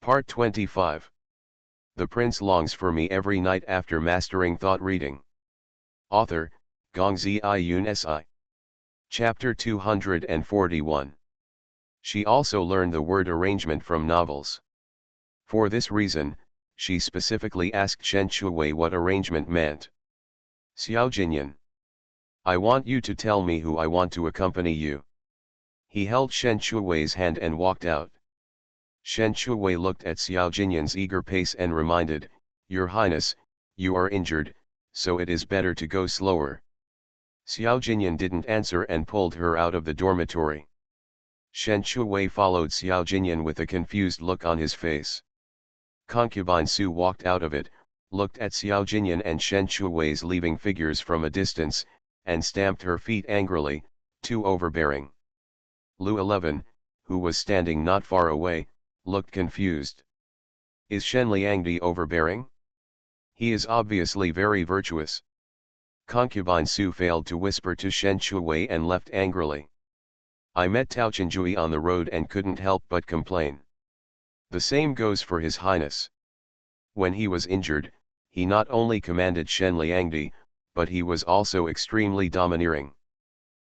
Part 25. The Prince longs for me every night after mastering thought reading. Author, Gongzi Yun Si. Chapter 241. She also learned the word arrangement from novels. For this reason, she specifically asked Shen Shuwei what arrangement meant. Xiao Jinyan. I want you to tell me who I want to accompany you. He held Shen Shuwei's hand and walked out. Shen Shuwei looked at Xiao Jinyan's eager pace and reminded, Your Highness, you are injured, so it is better to go slower. Xiao Jinyan didn't answer and pulled her out of the dormitory. Shen Shuwei followed Xiao Jinyan with a confused look on his face. Concubine Su walked out of it, looked at Xiao Jinyan and Shen Shuwei's leaving figures from a distance, and stamped her feet angrily, too overbearing. Lu 11, who was standing not far away, looked confused. Is Shen Liangdi overbearing? He is obviously very virtuous. Concubine Su failed to whisper to Shen Shuwei and left angrily. I met Tao Chenjui on the road and couldn't help but complain. The same goes for His Highness. When he was injured, he not only commanded Shen Liangdi, but he was also extremely domineering.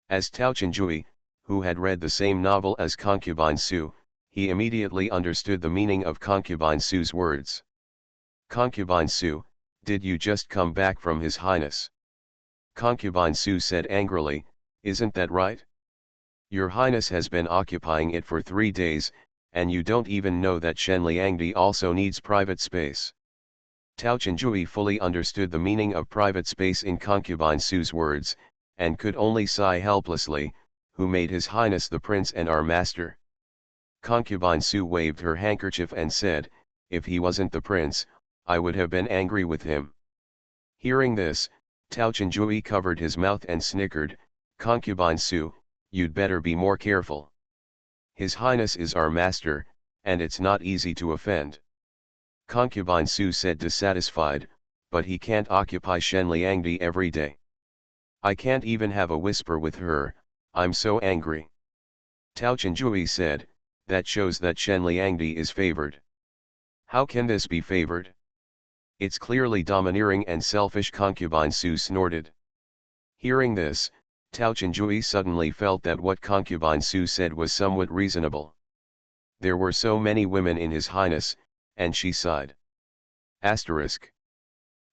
As Tao Chenjui, who had read the same novel as Concubine Su, he immediately understood the meaning of Concubine Su's words. Concubine Su, did you just come back from His Highness? Concubine Su said angrily, isn't that right? Your Highness has been occupying it for 3 days, and you don't even know that Shen Liangdi also needs private space. Tao Chenjui fully understood the meaning of private space in Concubine Su's words, and could only sigh helplessly, who made His Highness the Prince and our master. Concubine Su waved her handkerchief and said, if he wasn't the prince, I would have been angry with him. Hearing this, Tao Chenjui covered his mouth and snickered, Concubine Su, you'd better be more careful. His Highness is our master, and it's not easy to offend. Concubine Su said dissatisfied, but he can't occupy Shen Liangdi every day. I can't even have a whisper with her, I'm so angry. Tao Chenjui said, that shows that Shen Liangdi is favored. How can this be favored? It's clearly domineering and selfish. Concubine Su snorted. Hearing this, Tao Chenjui suddenly felt that what Concubine Su said was somewhat reasonable. There were so many women in His Highness, and she sighed. Asterisk.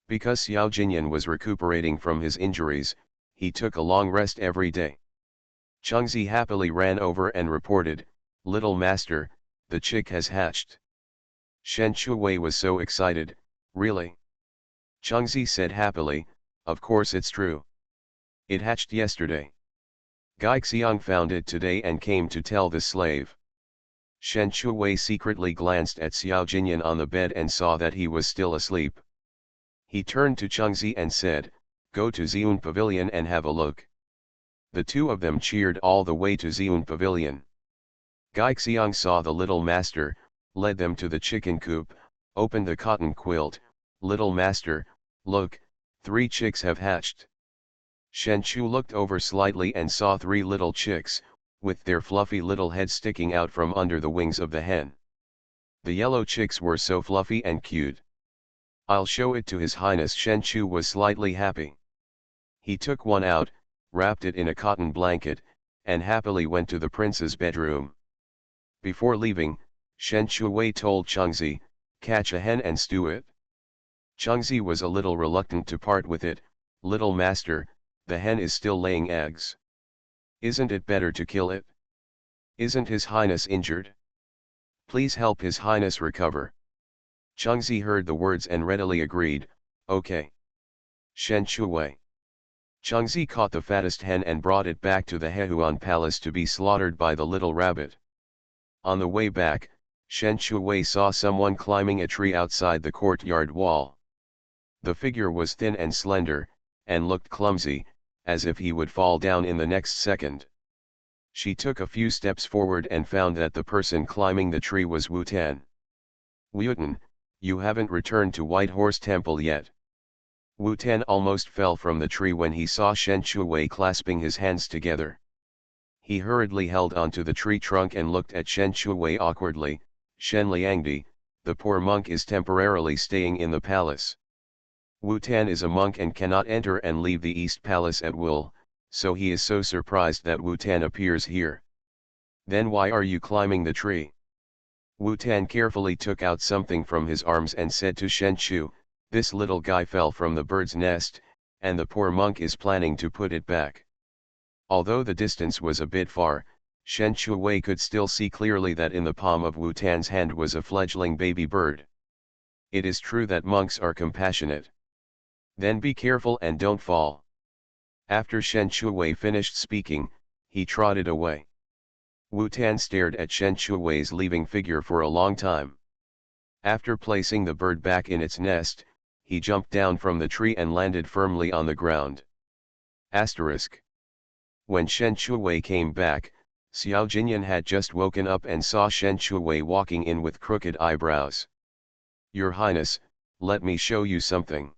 Because Xiao Jinyan was recuperating from his injuries, he took a long rest every day. Chengzi happily ran over and reported, Little Master, the chick has hatched. Shen Shuwei was so excited, really? Chengzi said happily, of course it's true. It hatched yesterday. Gai Xiang found it today and came to tell the slave. Shen Shuwei secretly glanced at Xiao Jinyan on the bed and saw that he was still asleep. He turned to Chengzi and said, go to Xiun Pavilion and have a look. The two of them cheered all the way to Xiun Pavilion. Gai Xiang saw the little master, led them to the chicken coop, opened the cotton quilt, Little Master, look, 3 chicks have hatched. Shen Chu looked over slightly and saw 3 little chicks, with their fluffy little heads sticking out from under the wings of the hen. The yellow chicks were so fluffy and cute. I'll show it to His Highness. Shen Chu was slightly happy. He took one out, wrapped it in a cotton blanket, and happily went to the prince's bedroom. Before leaving, Shen Shuwei told Chengzi, catch a hen and stew it. Chengzi was a little reluctant to part with it, Little Master, the hen is still laying eggs. Isn't it better to kill it? Isn't His Highness injured? Please help His Highness recover. Chengzi heard the words and readily agreed, okay. Shen Shuwei. Chengzi caught the fattest hen and brought it back to the Hehuan Palace to be slaughtered by the little rabbit. On the way back, Shen Shuwei saw someone climbing a tree outside the courtyard wall. The figure was thin and slender, and looked clumsy, as if he would fall down in the next second. She took a few steps forward and found that the person climbing the tree was Wu Tan. Wu Tan, you haven't returned to White Horse Temple yet. Wu Tan almost fell from the tree when he saw Shen Shuwei clasping his hands together. He hurriedly held onto the tree trunk and looked at Shen Shuwei awkwardly, Shen Liangdi, the poor monk is temporarily staying in the palace. Wu Tan is a monk and cannot enter and leave the East Palace at will, so he is so surprised that Wu Tan appears here. Then why are you climbing the tree? Wu Tan carefully took out something from his arms and said to Shen Chu, this little guy fell from the bird's nest, and the poor monk is planning to put it back. Although the distance was a bit far, Shen Chuwei could still see clearly that in the palm of Wu Tan's hand was a fledgling baby bird. It is true that monks are compassionate. Then be careful and don't fall. After Shen Chuwei finished speaking, he trotted away. Wu Tan stared at Shen Chuwei's leaving figure for a long time. After placing the bird back in its nest, he jumped down from the tree and landed firmly on the ground. Asterisk. When Shen Chuwei came back, Xiao Jinyan had just woken up and saw Shen Chuwei walking in with crooked eyebrows. Your Highness, let me show you something.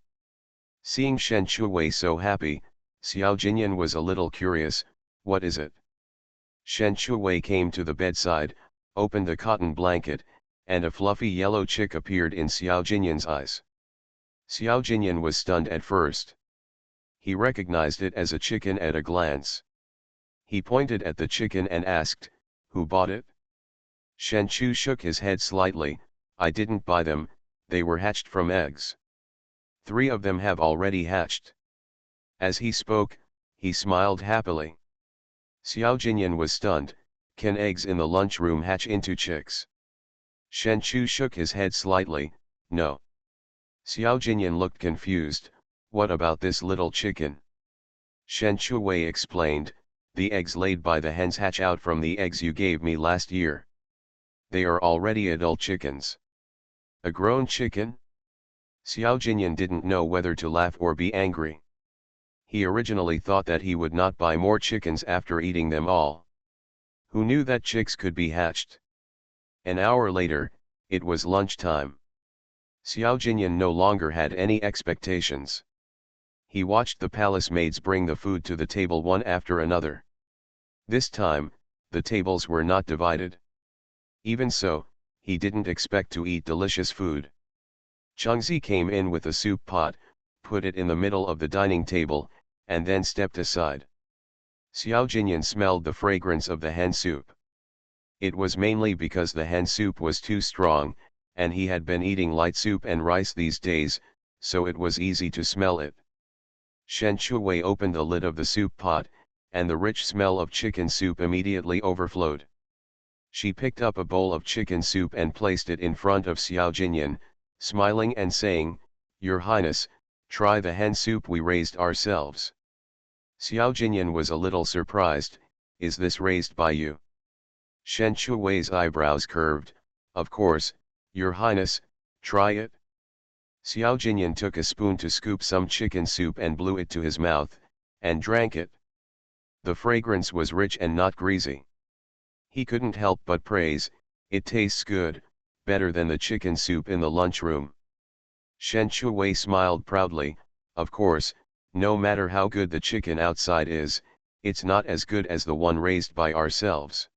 Seeing Shen Chuwei so happy, Xiao Jinyan was a little curious. What is it? Shen Chuwei came to the bedside, opened the cotton blanket, and a fluffy yellow chick appeared in Xiao Jinyan's eyes. Xiao Jinyan was stunned at first. He recognized it as a chicken at a glance. He pointed at the chicken and asked, who bought it? Shen Chu shook his head slightly, I didn't buy them, they were hatched from eggs. 3 of them have already hatched. As he spoke, he smiled happily. Xiao Jinyan was stunned, can eggs in the lunchroom hatch into chicks? Shen Chu shook his head slightly, no. Xiao Jinyan looked confused, what about this little chicken? Shen Chuwei explained, the eggs laid by the hens hatch out from the eggs you gave me last year. They are already adult chickens. A grown chicken? Xiao Jinyan didn't know whether to laugh or be angry. He originally thought that he would not buy more chickens after eating them all. Who knew that chicks could be hatched? An hour later, it was lunchtime. Xiao Jinyan no longer had any expectations. He watched the palace maids bring the food to the table one after another. This time, the tables were not divided. Even so, he didn't expect to eat delicious food. Chengzi came in with a soup pot, put it in the middle of the dining table, and then stepped aside. Xiao Jinyan smelled the fragrance of the hen soup. It was mainly because the hen soup was too strong, and he had been eating light soup and rice these days, so it was easy to smell it. Shen Chuwei opened the lid of the soup pot, and the rich smell of chicken soup immediately overflowed. She picked up a bowl of chicken soup and placed it in front of Xiao Jinyan, smiling and saying, Your Highness, try the hen soup we raised ourselves. Xiao Jinyan was a little surprised, is this raised by you? Shen Chuwei's eyebrows curved, of course, Your Highness, try it. Xiao Jinyan took a spoon to scoop some chicken soup and blew it to his mouth, and drank it. The fragrance was rich and not greasy. He couldn't help but praise, it tastes good, better than the chicken soup in the lunchroom. Shen Chuwei smiled proudly, of course, no matter how good the chicken outside is, it's not as good as the one raised by ourselves.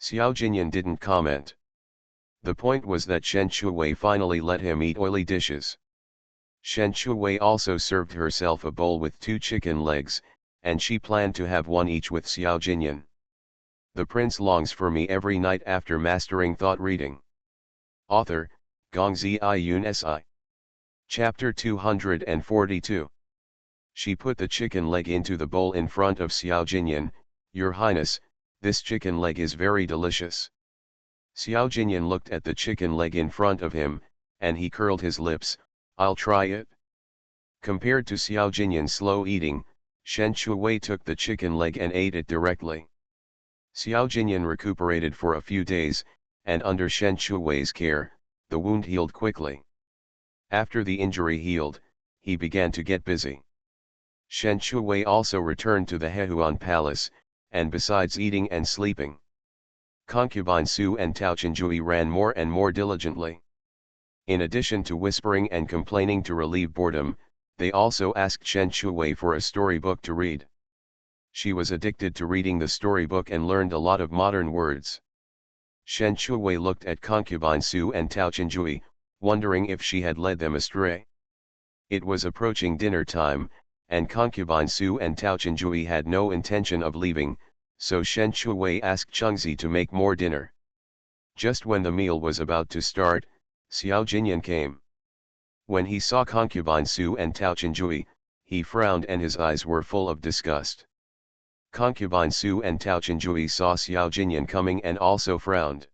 Xiao Jinyan didn't comment. The point was that Shen Chuwei finally let him eat oily dishes. Shen Chuwei also served herself a bowl with 2 chicken legs, and she planned to have one each with Xiao Jinyan. The prince longs for me every night after mastering thought reading. Author, Gongzi Yun Si. Chapter 242. She put the chicken leg into the bowl in front of Xiao Jinyan, Your Highness, this chicken leg is very delicious. Xiao Jinyan looked at the chicken leg in front of him, and he curled his lips, I'll try it. Compared to Xiao Jinyan's slow eating, Shen Chuwei took the chicken leg and ate it directly. Xiao Jinyan recuperated for a few days, and under Shen Chuwei's care, the wound healed quickly. After the injury healed, he began to get busy. Shen Chuwei also returned to the Hehuan Palace, and besides eating and sleeping, concubine Su and Tao Chenjui ran more and more diligently. In addition to whispering and complaining to relieve boredom, they also asked Shen Chuwei for a storybook to read. She was addicted to reading the storybook and learned a lot of modern words. Shen Shuwei looked at concubine Su and Tao Chenjui, wondering if she had led them astray. It was approaching dinner time, and concubine Su and Tao Chenjui had no intention of leaving, so Shen Shuwei asked Chengzi to make more dinner. Just when the meal was about to start, Xiao Jinyan came. When he saw concubine Su and Tao Chenjui, he frowned and his eyes were full of disgust. Concubine Su and Tao Chenjui saw Xiao Jinyan coming and also frowned.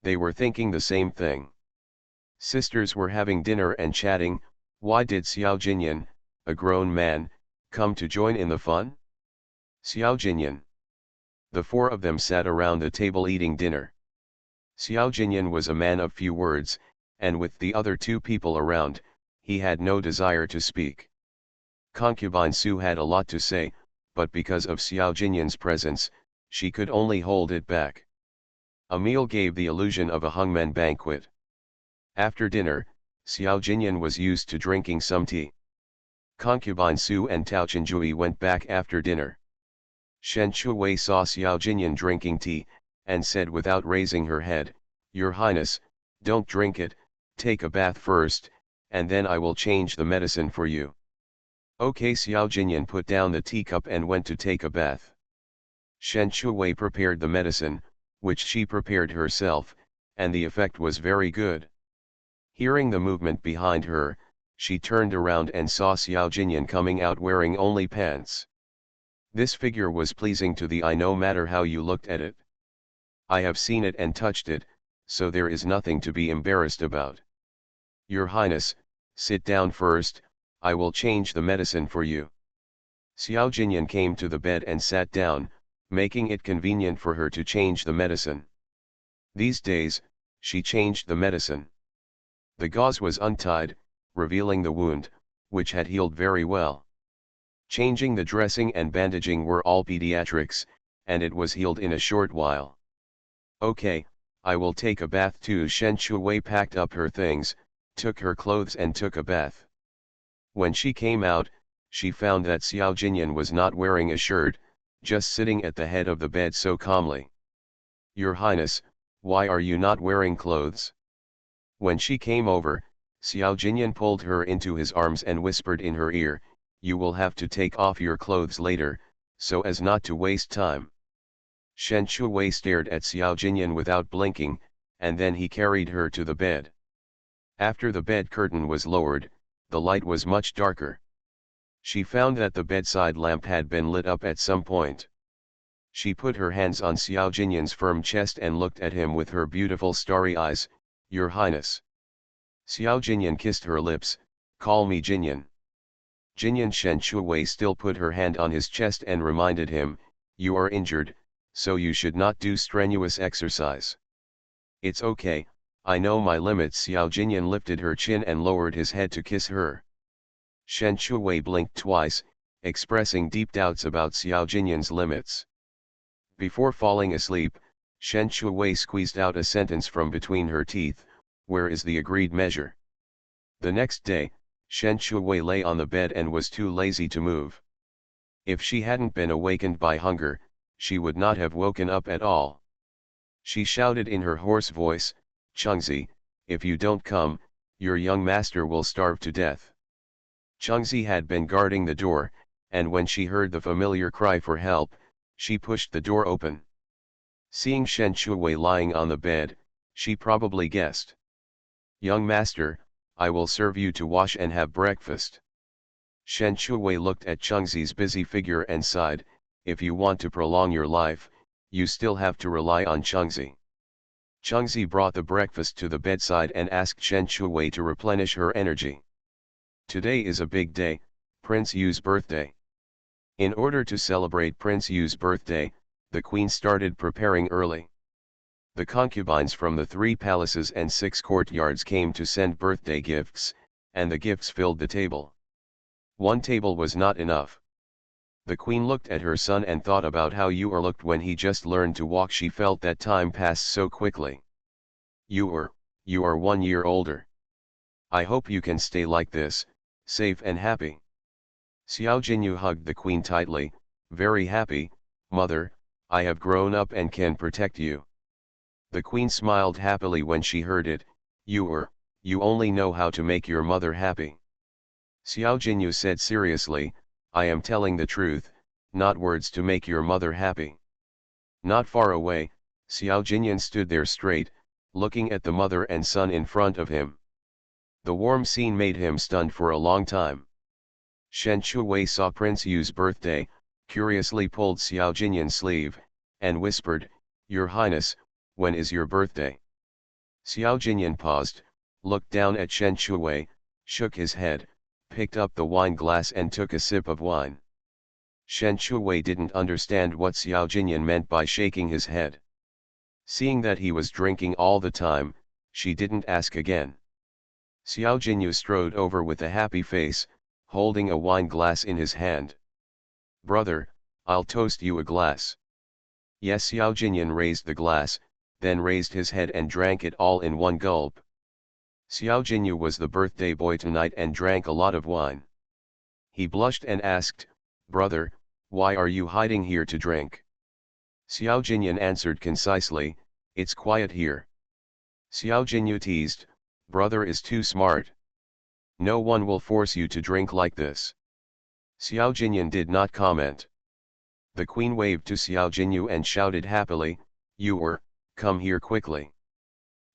They were thinking the same thing. Sisters were having dinner and chatting. Why did Xiao Jinyan, a grown man, come to join in the fun? Xiao Jinyan. The four of them sat around the table eating dinner. Xiao Jinyan was a man of few words, and with the other two people around, he had no desire to speak. Concubine Su had a lot to say, but because of Xiao Jinyan's presence, she could only hold it back. A meal gave the illusion of a hangmen banquet. After dinner, Xiao Jinyan was used to drinking some tea. Concubine Su and Tao Chenjui went back after dinner. Shen Shuwei saw Xiao Jinyan drinking tea, and said without raising her head, "Your Highness, don't drink it, take a bath first, and then I will change the medicine for you." Okay, Xiao Jinyan put down the teacup and went to take a bath. Shen Shuwei prepared the medicine, which she prepared herself, and the effect was very good. Hearing the movement behind her, she turned around and saw Xiao Jinyan coming out wearing only pants. This figure was pleasing to the eye no matter how you looked at it. I have seen it and touched it, so there is nothing to be embarrassed about. Your Highness, sit down first, I will change the medicine for you. Xiao Jinyan came to the bed and sat down, making it convenient for her to change the medicine. These days, she changed the medicine. The gauze was untied, revealing the wound, which had healed very well. Changing the dressing and bandaging were all pediatrics, and it was healed in a short while. Okay, I will take a bath too. Shen Shuwei packed up her things, took her clothes and took a bath. When she came out, she found that Xiao Jinyan was not wearing a shirt, just sitting at the head of the bed so calmly. Your Highness, why are you not wearing clothes? When she came over, Xiao Jinyan pulled her into his arms and whispered in her ear, "You will have to take off your clothes later, so as not to waste time." Shen Shuwei stared at Xiao Jinyan without blinking, and then he carried her to the bed. After the bed curtain was lowered, the light was much darker. She found that the bedside lamp had been lit up at some point. She put her hands on Xiao Jinyan's firm chest and looked at him with her beautiful starry eyes. Your Highness. Xiao Jinyan kissed her lips, call me Jinyan. Jinyan. Shen Shuwei still put her hand on his chest and reminded him, you are injured, so you should not do strenuous exercise. It's okay, I know my limits. Xiao Jinyan lifted her chin and lowered his head to kiss her. Shen Shuwei blinked twice, expressing deep doubts about Xiao Jinyan's limits. Before falling asleep, Shen Shuwei squeezed out a sentence from between her teeth, where is the agreed measure? The next day, Shen Shuwei lay on the bed and was too lazy to move. If she hadn't been awakened by hunger, she would not have woken up at all. She shouted in her hoarse voice, Chengzi, if you don't come, your young master will starve to death. Chengzi had been guarding the door, and when she heard the familiar cry for help, she pushed the door open. Seeing Shen Shuwei lying on the bed, she probably guessed. Young master, I will serve you to wash and have breakfast. Shen Shuwei looked at Chengzi's busy figure and sighed, if you want to prolong your life, you still have to rely on Chengzi. Chengzi brought the breakfast to the bedside and asked Shen Shuwei to replenish her energy. Today is a big day, Prince Yu's birthday. In order to celebrate Prince Yu's birthday, the queen started preparing early. The concubines from the 3 palaces and 6 courtyards came to send birthday gifts, and the gifts filled the table. One table was not enough. The queen looked at her son and thought about how Yu looked when he just learned to walk. She felt that time passed so quickly. You are 1 year older. I hope you can stay like this, safe and happy. Xiao Jinyu hugged the queen tightly, very happy, mother, I have grown up and can protect you. The queen smiled happily when she heard it. You only know how to make your mother happy. Xiao Jinyu said seriously, I am telling the truth, not words to make your mother happy. Not far away, Xiao Jinyan stood there straight, looking at the mother and son in front of him. The warm scene made him stunned for a long time. Shen Shuwei saw Prince Yu's birthday, curiously pulled Xiao Jinyan's sleeve, and whispered, Your Highness, when is your birthday? Xiao Jinyan paused, looked down at Shen Shuwei, shook his head, picked up the wine glass and took a sip of wine. Shen Shuwei didn't understand what Xiao Jinyan meant by shaking his head. Seeing that he was drinking all the time, she didn't ask again. Xiao Jinyu strode over with a happy face, holding a wine glass in his hand. Brother, I'll toast you a glass. Yes, Xiao Jinyan raised the glass, then raised his head and drank it all in one gulp. Xiao Jinyu was the birthday boy tonight and drank a lot of wine. He blushed and asked, Brother, why are you hiding here to drink? Xiao Jinyan answered concisely, It's quiet here. Xiao Jinyu teased, Brother is too smart. No one will force you to drink like this. Xiao Jinyan did not comment. The queen waved to Xiao Jinyu and shouted happily, Come here quickly.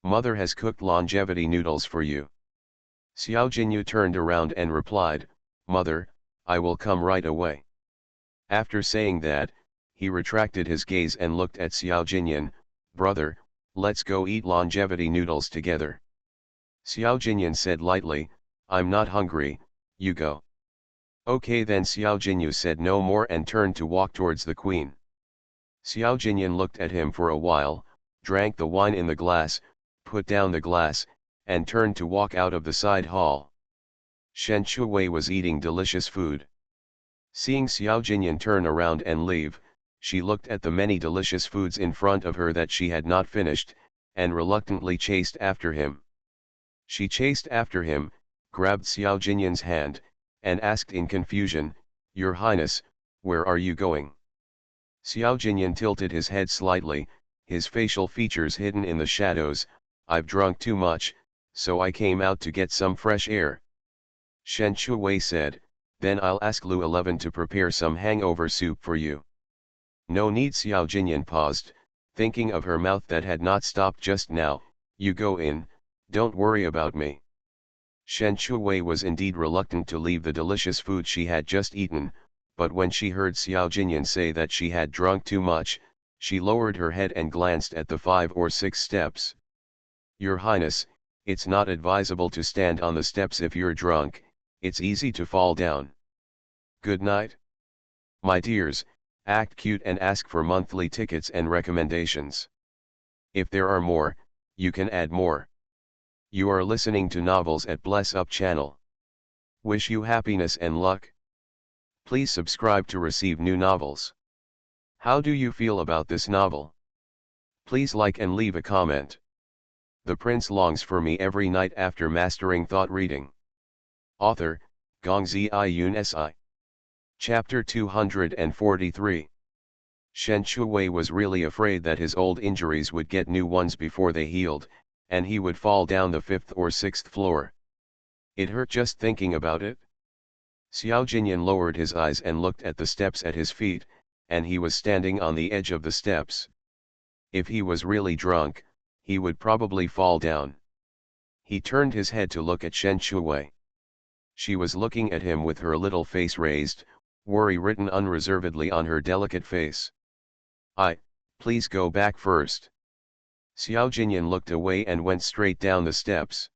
Mother has cooked longevity noodles for you. Xiao Jinyu turned around and replied, Mother, I will come right away. After saying that, he retracted his gaze and looked at Xiao Jinyan, Brother, let's go eat longevity noodles together. Xiao Jinyan said lightly, I'm not hungry, you go. Okay then. Xiao Jinyu said no more and turned to walk towards the queen. Xiao Jinyan looked at him for a while, drank the wine in the glass, put down the glass, and turned to walk out of the side hall. Shen Shuwei was eating delicious food. Seeing Xiao Jinyan turn around and leave, she looked at the many delicious foods in front of her that she had not finished, and reluctantly chased after him. She chased after him, grabbed Xiao Jinyan's hand, and asked in confusion, Your Highness, where are you going? Xiao Jinyan tilted his head slightly, his facial features hidden in the shadows, I've drunk too much, so I came out to get some fresh air. Shen Shuwei said, Then I'll ask Lu 11 to prepare some hangover soup for you. No need. Xiao Jinyan paused, thinking of her mouth that had not stopped just now, You go in, don't worry about me. Shen Shuwei was indeed reluctant to leave the delicious food she had just eaten, but when she heard Xiao Jinyan say that she had drunk too much, she lowered her head and glanced at the 5 or 6 steps. Your Highness, it's not advisable to stand on the steps if you're drunk, it's easy to fall down. Good night. My dears, act cute and ask for monthly tickets and recommendations. If there are more, you can add more. You are listening to novels at Bless Up channel. Wish you happiness and luck. Please subscribe to receive new novels. How do you feel about this novel? Please like and leave a comment. The prince longs for me every night after mastering thought reading. Author, Gongzi Yun Si. Chapter 243. Shen Shuwei was really afraid that his old injuries would get new ones before they healed, and he would fall down the 5th or 6th floor. It hurt just thinking about it. Xiao Jinyan lowered his eyes and looked at the steps at his feet, and he was standing on the edge of the steps. If he was really drunk, he would probably fall down. He turned his head to look at Shen Shuwei. She was looking at him with her little face raised, worry written unreservedly on her delicate face. Please go back first. Xiao Jinyan looked away and went straight down the steps.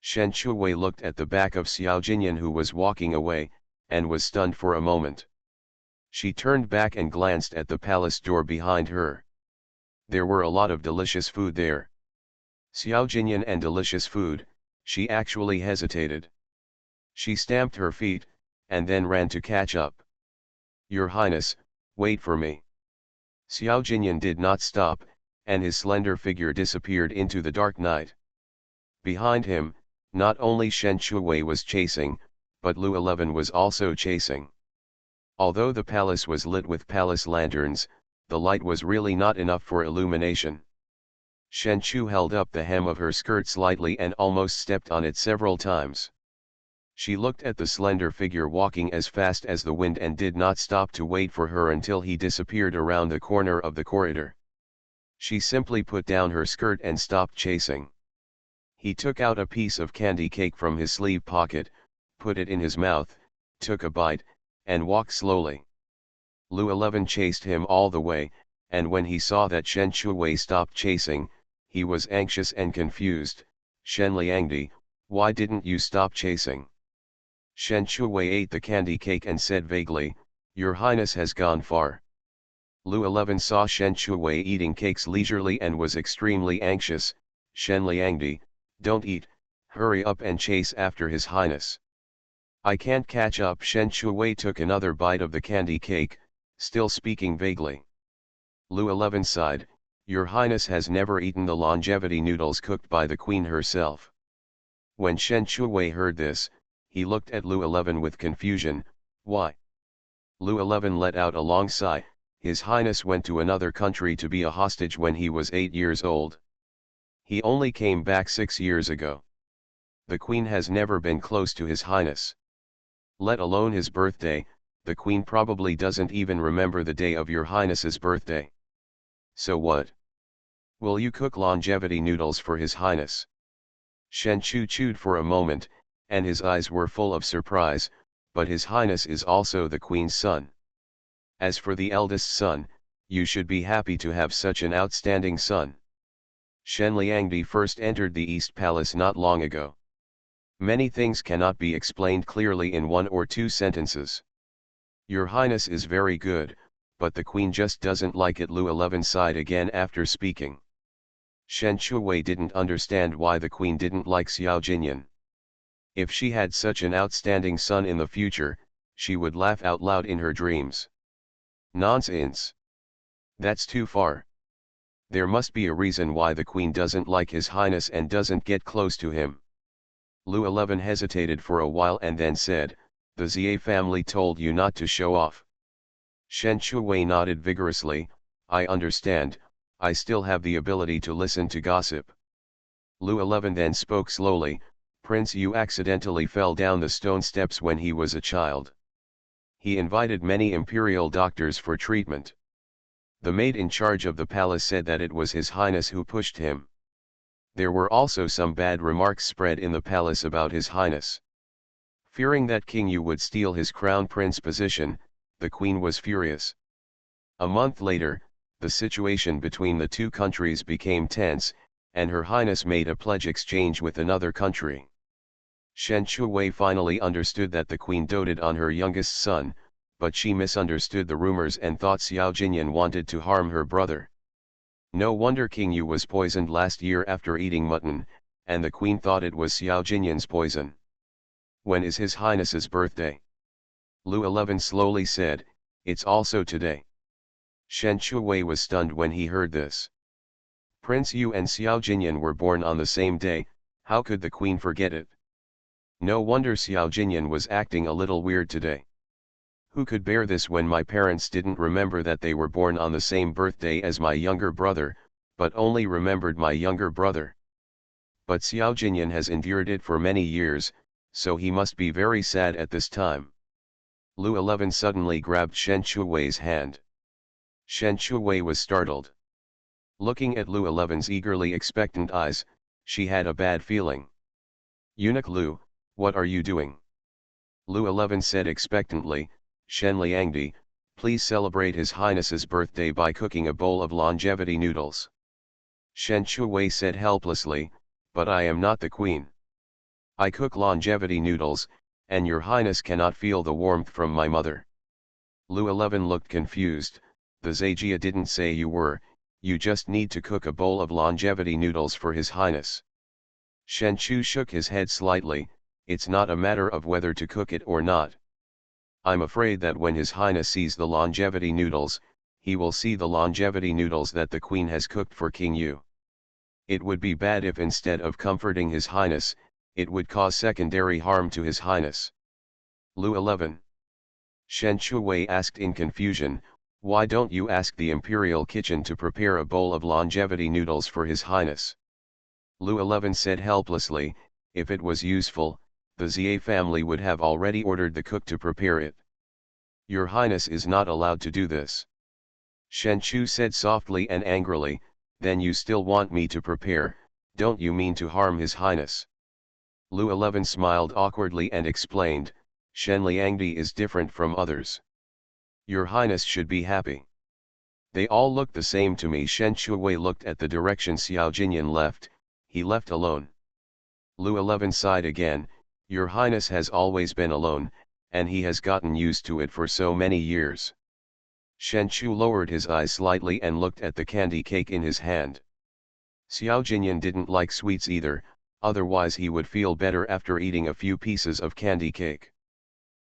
Shen Shuwei looked at the back of Xiao Jinyan who was walking away, and was stunned for a moment. She turned back and glanced at the palace door behind her. There were a lot of delicious food there. Xiao Jinyan and delicious food, she actually hesitated. She stamped her feet, and then ran to catch up. Your Highness, wait for me. Xiao Jinyan did not stop, and his slender figure disappeared into the dark night. Behind him, not only Shen Shuwei was chasing, but Lu 11 was also chasing. Although the palace was lit with palace lanterns, the light was really not enough for illumination. Shen Chu held up the hem of her skirt slightly and almost stepped on it several times. She looked at the slender figure walking as fast as the wind and did not stop to wait for her until he disappeared around the corner of the corridor. She simply put down her skirt and stopped chasing. He took out a piece of candy cake from his sleeve pocket, put it in his mouth, took a bite, and walked slowly. Lu 11 chased him all the way, and when he saw that Shen Shuwei stopped chasing, he was anxious and confused. Shen Liangdi, why didn't you stop chasing? Shen Shuwei ate the candy cake and said vaguely, Your Highness has gone far. Lu 11 saw Shen Shuwei eating cakes leisurely and was extremely anxious. Shen Liangdi, don't eat, hurry up and chase after His Highness. I can't catch up. Shen Shuwei took another bite of the candy cake, still speaking vaguely. Lu 11 sighed, Your Highness has never eaten the longevity noodles cooked by the Queen herself. When Shen Shuwei heard this, he looked at Lu 11 with confusion. Why? Lu 11 let out a long sigh. His Highness went to another country to be a hostage when he was 8 years old. He only came back 6 years ago. The Queen has never been close to His Highness. Let alone his birthday, the Queen probably doesn't even remember the day of your Highness's birthday. So what? Will you cook longevity noodles for His Highness? Shen Chu chewed for a moment, and his eyes were full of surprise, but His Highness is also the Queen's son. As for the eldest son, you should be happy to have such an outstanding son. Shen Liangdi first entered the East Palace not long ago. Many things cannot be explained clearly in 1 or 2 sentences. Your Highness is very good, but the Queen just doesn't like it. Lu 11 sighed again after speaking. Shen Shuwei didn't understand why the Queen didn't like Xiao Jinyan. If she had such an outstanding son in the future, she would laugh out loud in her dreams. Nonsense. That's too far. There must be a reason why the Queen doesn't like His Highness and doesn't get close to him. Lu 11 hesitated for a while and then said, The Xie family told you not to show off. Shen Shuwei nodded vigorously, I understand, I still have the ability to listen to gossip. Lu 11 then spoke slowly, Prince Yu accidentally fell down the stone steps when he was a child. He invited many imperial doctors for treatment. The maid in charge of the palace said that it was His Highness who pushed him. There were also some bad remarks spread in the palace about His Highness. Fearing that King Yu would steal his crown prince position, the Queen was furious. A month later, the situation between the two countries became tense, and Her Highness made a pledge exchange with another country. Shen Shuwei finally understood that the Queen doted on her youngest son, but she misunderstood the rumors and thought Xiao Jinyan wanted to harm her brother. No wonder King Yu was poisoned last year after eating mutton, and the Queen thought it was Xiao Jinyan's poison. When is His Highness's birthday? Lu 11 slowly said, It's also today. Shen Shuwei was stunned when he heard this. Prince Yu and Xiao Jinyan were born on the same day, how could the Queen forget it? No wonder Xiao Jinyan was acting a little weird today. Who could bear this when my parents didn't remember that they were born on the same birthday as my younger brother, but only remembered my younger brother? But Xiao Jinyan has endured it for many years, so he must be very sad at this time. Lu 11 suddenly grabbed Shen Shuwei's hand. Shen Shuwei was startled. Looking at Lu 11's eagerly expectant eyes, she had a bad feeling. Eunuch Lu, what are you doing? Lu 11 said expectantly, Shen Liangdi, please celebrate His Highness's birthday by cooking a bowl of longevity noodles. Shen Shuwei said helplessly, but I am not the Queen. I cook longevity noodles, and your Highness cannot feel the warmth from my mother. Lu 11 looked confused, the Zajia didn't say you were, you just need to cook a bowl of longevity noodles for His Highness. Shen Chu shook his head slightly, it's not a matter of whether to cook it or not. I'm afraid that when His Highness sees the longevity noodles, he will see the longevity noodles that the Queen has cooked for King Yu. It would be bad if instead of comforting His Highness, it would cause secondary harm to His Highness. Lu 11. Shen Shuwei asked in confusion, Why don't you ask the Imperial Kitchen to prepare a bowl of longevity noodles for His Highness? Lu 11 said helplessly. If it was useful, the Xie family would have already ordered the cook to prepare it. Your Highness is not allowed to do this. Shen Chu said softly and angrily. Then you still want me to prepare, don't you mean to harm His Highness? Lu 11 smiled awkwardly and explained, Shen Liangdi is different from others. Your Highness should be happy. They all look the same to me. Shen Chuwei looked at the direction Xiao Jinyan left. He left alone. Lu 11 sighed again. Your Highness has always been alone, and he has gotten used to it for so many years. Shen Chu lowered his eyes slightly and looked at the candy cake in his hand. Xiao Jinyan didn't like sweets either, otherwise he would feel better after eating a few pieces of candy cake.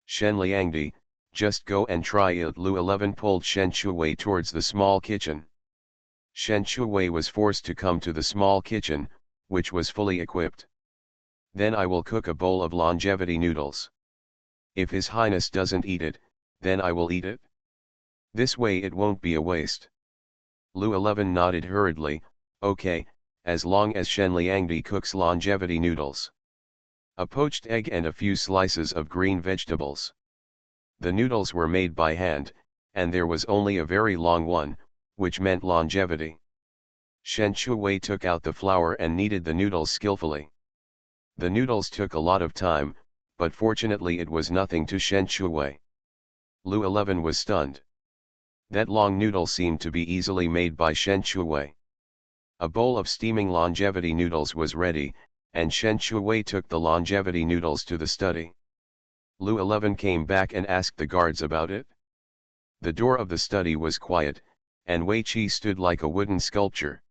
Shen Liangdi, just go and try it. Lu 11 pulled Shen Chuwei towards the small kitchen. Shen Chuwei was forced to come to the small kitchen, which was fully equipped. Then I will cook a bowl of longevity noodles. If His Highness doesn't eat it, then I will eat it. This way it won't be a waste. Lu 11 nodded hurriedly, okay, as long as Shen Liangdi cooks longevity noodles. A poached egg and a few slices of green vegetables. The noodles were made by hand, and there was only a very long one, which meant longevity. Shen Chuwei took out the flour and kneaded the noodles skillfully. The noodles took a lot of time, but fortunately it was nothing to Shen Chuwei. Lu 11 was stunned. That long noodle seemed to be easily made by Shen Chuwei. A bowl of steaming longevity noodles was ready, and Shen Chuwei took the longevity noodles to the study. Lu 11 came back and asked the guards about it. The door of the study was quiet, and Wei Qi stood like a wooden sculpture.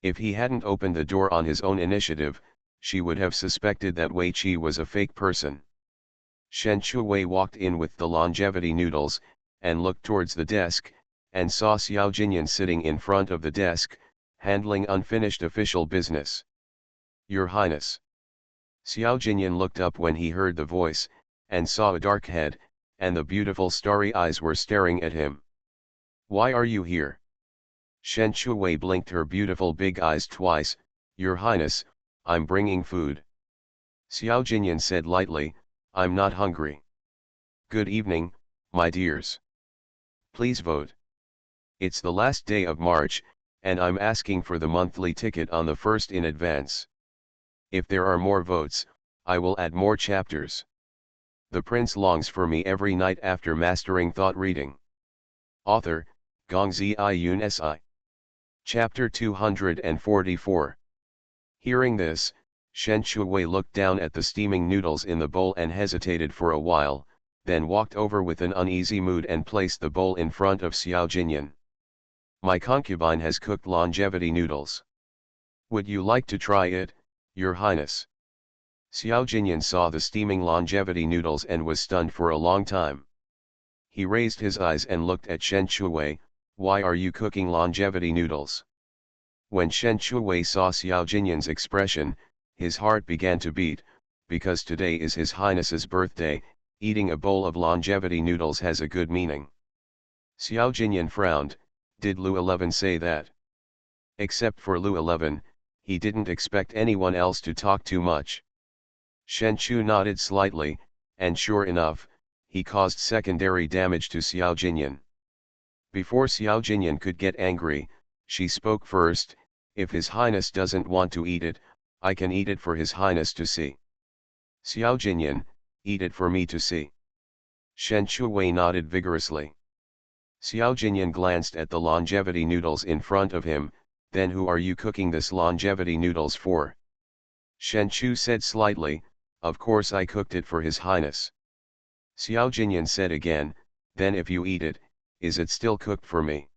If he hadn't opened the door on his own initiative, she would have suspected that Wei Qi was a fake person. Shen Chuwei walked in with the longevity noodles, and looked towards the desk, and saw Xiao Jinyan sitting in front of the desk, handling unfinished official business. Your Highness. Xiao Jinyan looked up when he heard the voice, and saw a dark head, and the beautiful starry eyes were staring at him. Why are you here? Shen Chuwei blinked her beautiful big eyes twice. Your Highness, I'm bringing food. Xiao Jinyan said lightly, I'm not hungry. Good evening, my dears. Please vote. It's the last day of March, and I'm asking for the monthly ticket on the 1st in advance. If there are more votes, I will add more chapters. The prince longs for me every night after mastering thought reading. Author, Gongzi Yun Si. Chapter 244. Hearing this, Shen Chuwei looked down at the steaming noodles in the bowl and hesitated for a while, then walked over with an uneasy mood and placed the bowl in front of Xiao Jinyan. My concubine has cooked longevity noodles. Would you like to try it, Your Highness? Xiao Jinyan saw the steaming longevity noodles and was stunned for a long time. He raised his eyes and looked at Shen Chuwei. Why are you cooking longevity noodles? When Shen Chuwei saw Xiao Jinyan's expression, his heart began to beat, because today is His Highness's birthday. Eating a bowl of longevity noodles has a good meaning. Xiao Jinyan frowned. Did Lu 11 say that? Except for Lu 11, he didn't expect anyone else to talk too much. Shen Chu nodded slightly, and sure enough, he caused secondary damage to Xiao Jinyan. Before Xiao Jinyan could get angry, she spoke first. If His Highness doesn't want to eat it, I can eat it for His Highness to see. Xiao Jinyan, eat it for me to see. Shen Chuwei nodded vigorously. Xiao Jinyan glanced at the longevity noodles in front of him. Then who are you cooking this longevity noodles for? Shen Chu said slightly, of course I cooked it for His Highness. Xiao Jinyan said again, then if you eat it, is it still cooked for me?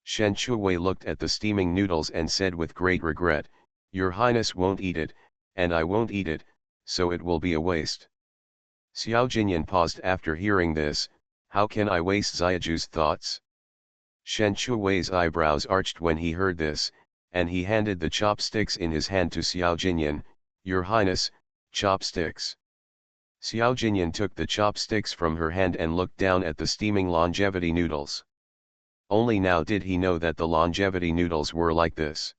Shen Chuwei looked at the steaming noodles and said with great regret, Your Highness won't eat it, and I won't eat it, so it will be a waste. Xiao Jinyan paused after hearing this. How can I waste Xiaoju's thoughts? Shen Chuwei's eyebrows arched when he heard this, and he handed the chopsticks in his hand to Xiao Jinyan. Your Highness, chopsticks. Xiao Jinyan took the chopsticks from her hand and looked down at the steaming longevity noodles. Only now did he know that the longevity noodles were like this.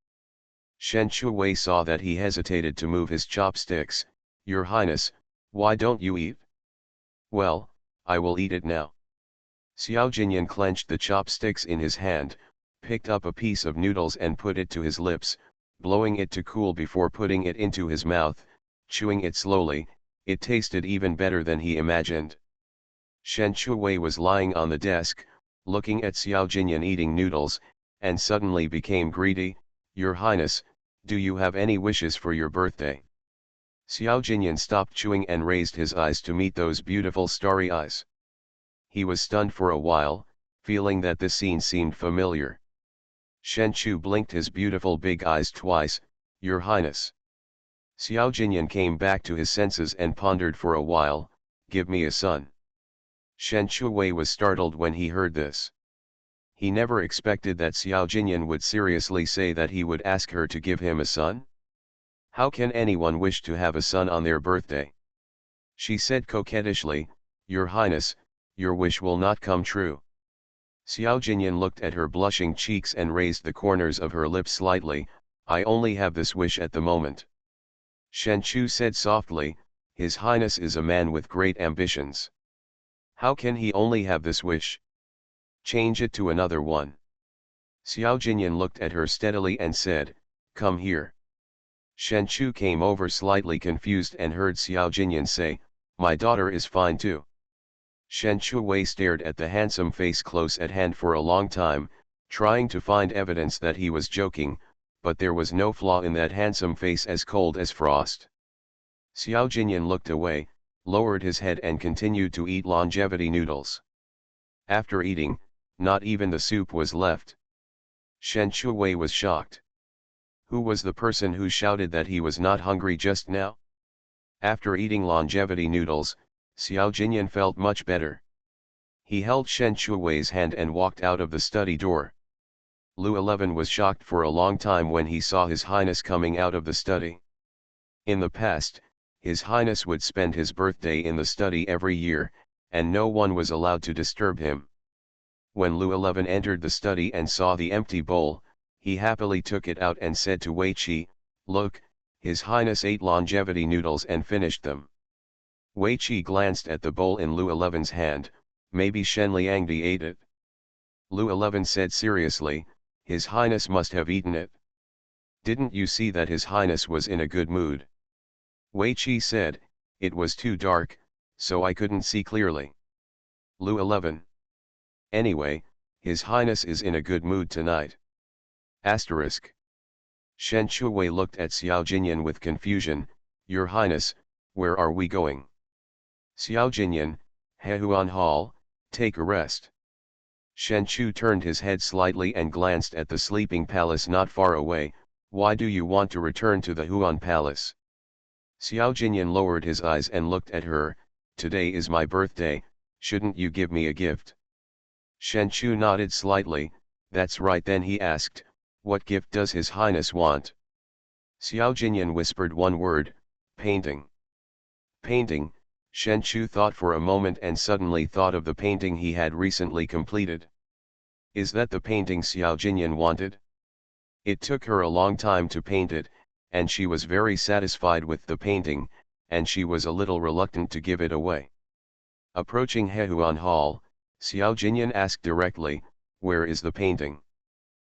Shen Shuwei saw that he hesitated to move his chopsticks. "Your Highness, why don't you eat?" "Well, I will eat it now." Xiao Jinyan clenched the chopsticks in his hand, picked up a piece of noodles and put it to his lips, blowing it to cool before putting it into his mouth, chewing it slowly. It tasted even better than he imagined. Shen Shuwei was lying on the desk, looking at Xiao Jinyan eating noodles, and suddenly became greedy. "Your Highness, do you have any wishes for your birthday?" Xiao Jinyan stopped chewing and raised his eyes to meet those beautiful starry eyes. He was stunned for a while, feeling that this scene seemed familiar. Shen Chu blinked his beautiful big eyes twice. "Your Highness." Xiao Jinyan came back to his senses and pondered for a while. "Give me a son." Shen Shuwei was startled when he heard this. He never expected that Xiao Jinyan would seriously say that he would ask her to give him a son. How can anyone wish to have a son on their birthday? She said coquettishly, "Your Highness, your wish will not come true." Xiao Jinyan looked at her blushing cheeks and raised the corners of her lips slightly. "I only have this wish at the moment." Shen Chu said softly, "His Highness is a man with great ambitions. How can he only have this wish? Change it to another one." Xiao Jinyan looked at her steadily and said, "Come here." Shen Chu came over slightly confused and heard Xiao Jinyan say, "My daughter is fine too." Shen Shuwei stared at the handsome face close at hand for a long time, trying to find evidence that he was joking, but there was no flaw in that handsome face, as cold as frost. Xiao Jinyan looked away, lowered his head and continued to eat longevity noodles. After eating, not even the soup was left. Shen Shuwei was shocked. Who was the person who shouted that he was not hungry just now? After eating longevity noodles, Xiao Jinyan felt much better. He held Shen Shuwei's hand and walked out of the study door. Lu 11 was shocked for a long time when he saw His Highness coming out of the study. In the past, His Highness would spend his birthday in the study every year, and no one was allowed to disturb him. When Lu 11 entered the study and saw the empty bowl, he happily took it out and said to Wei Qi, "Look, His Highness ate longevity noodles and finished them." Wei Qi glanced at the bowl in Lu 11's hand. "Maybe Shen Liangdi ate it." Lu 11 said seriously, "His Highness must have eaten it. Didn't you see that His Highness was in a good mood?" Wei Qi said, "It was too dark, so I couldn't see clearly." Lu 11. "Anyway, His Highness is in a good mood tonight." Asterisk. Shen Shuwei looked at Xiao Jinyan with confusion. "Your Highness, where are we going?" Xiao Jinyan, "Hehuan Hall, take a rest." Shen Chu turned his head slightly and glanced at the sleeping palace not far away. "Why do you want to return to the Huan Palace?" Xiao Jinyan lowered his eyes and looked at her. "Today is my birthday, shouldn't you give me a gift?" Shen Chu nodded slightly. "That's right." Then he asked, "What gift does His Highness want?" Xiao Jinyan whispered one word, "Painting." Painting. Shen Chu thought for a moment and suddenly thought of the painting he had recently completed. Is that the painting Xiao Jinyan wanted? It took her a long time to paint it, and she was very satisfied with the painting, and she was a little reluctant to give it away. Approaching Hehuan Hall, Xiao Jinyan asked directly, "Where is the painting?"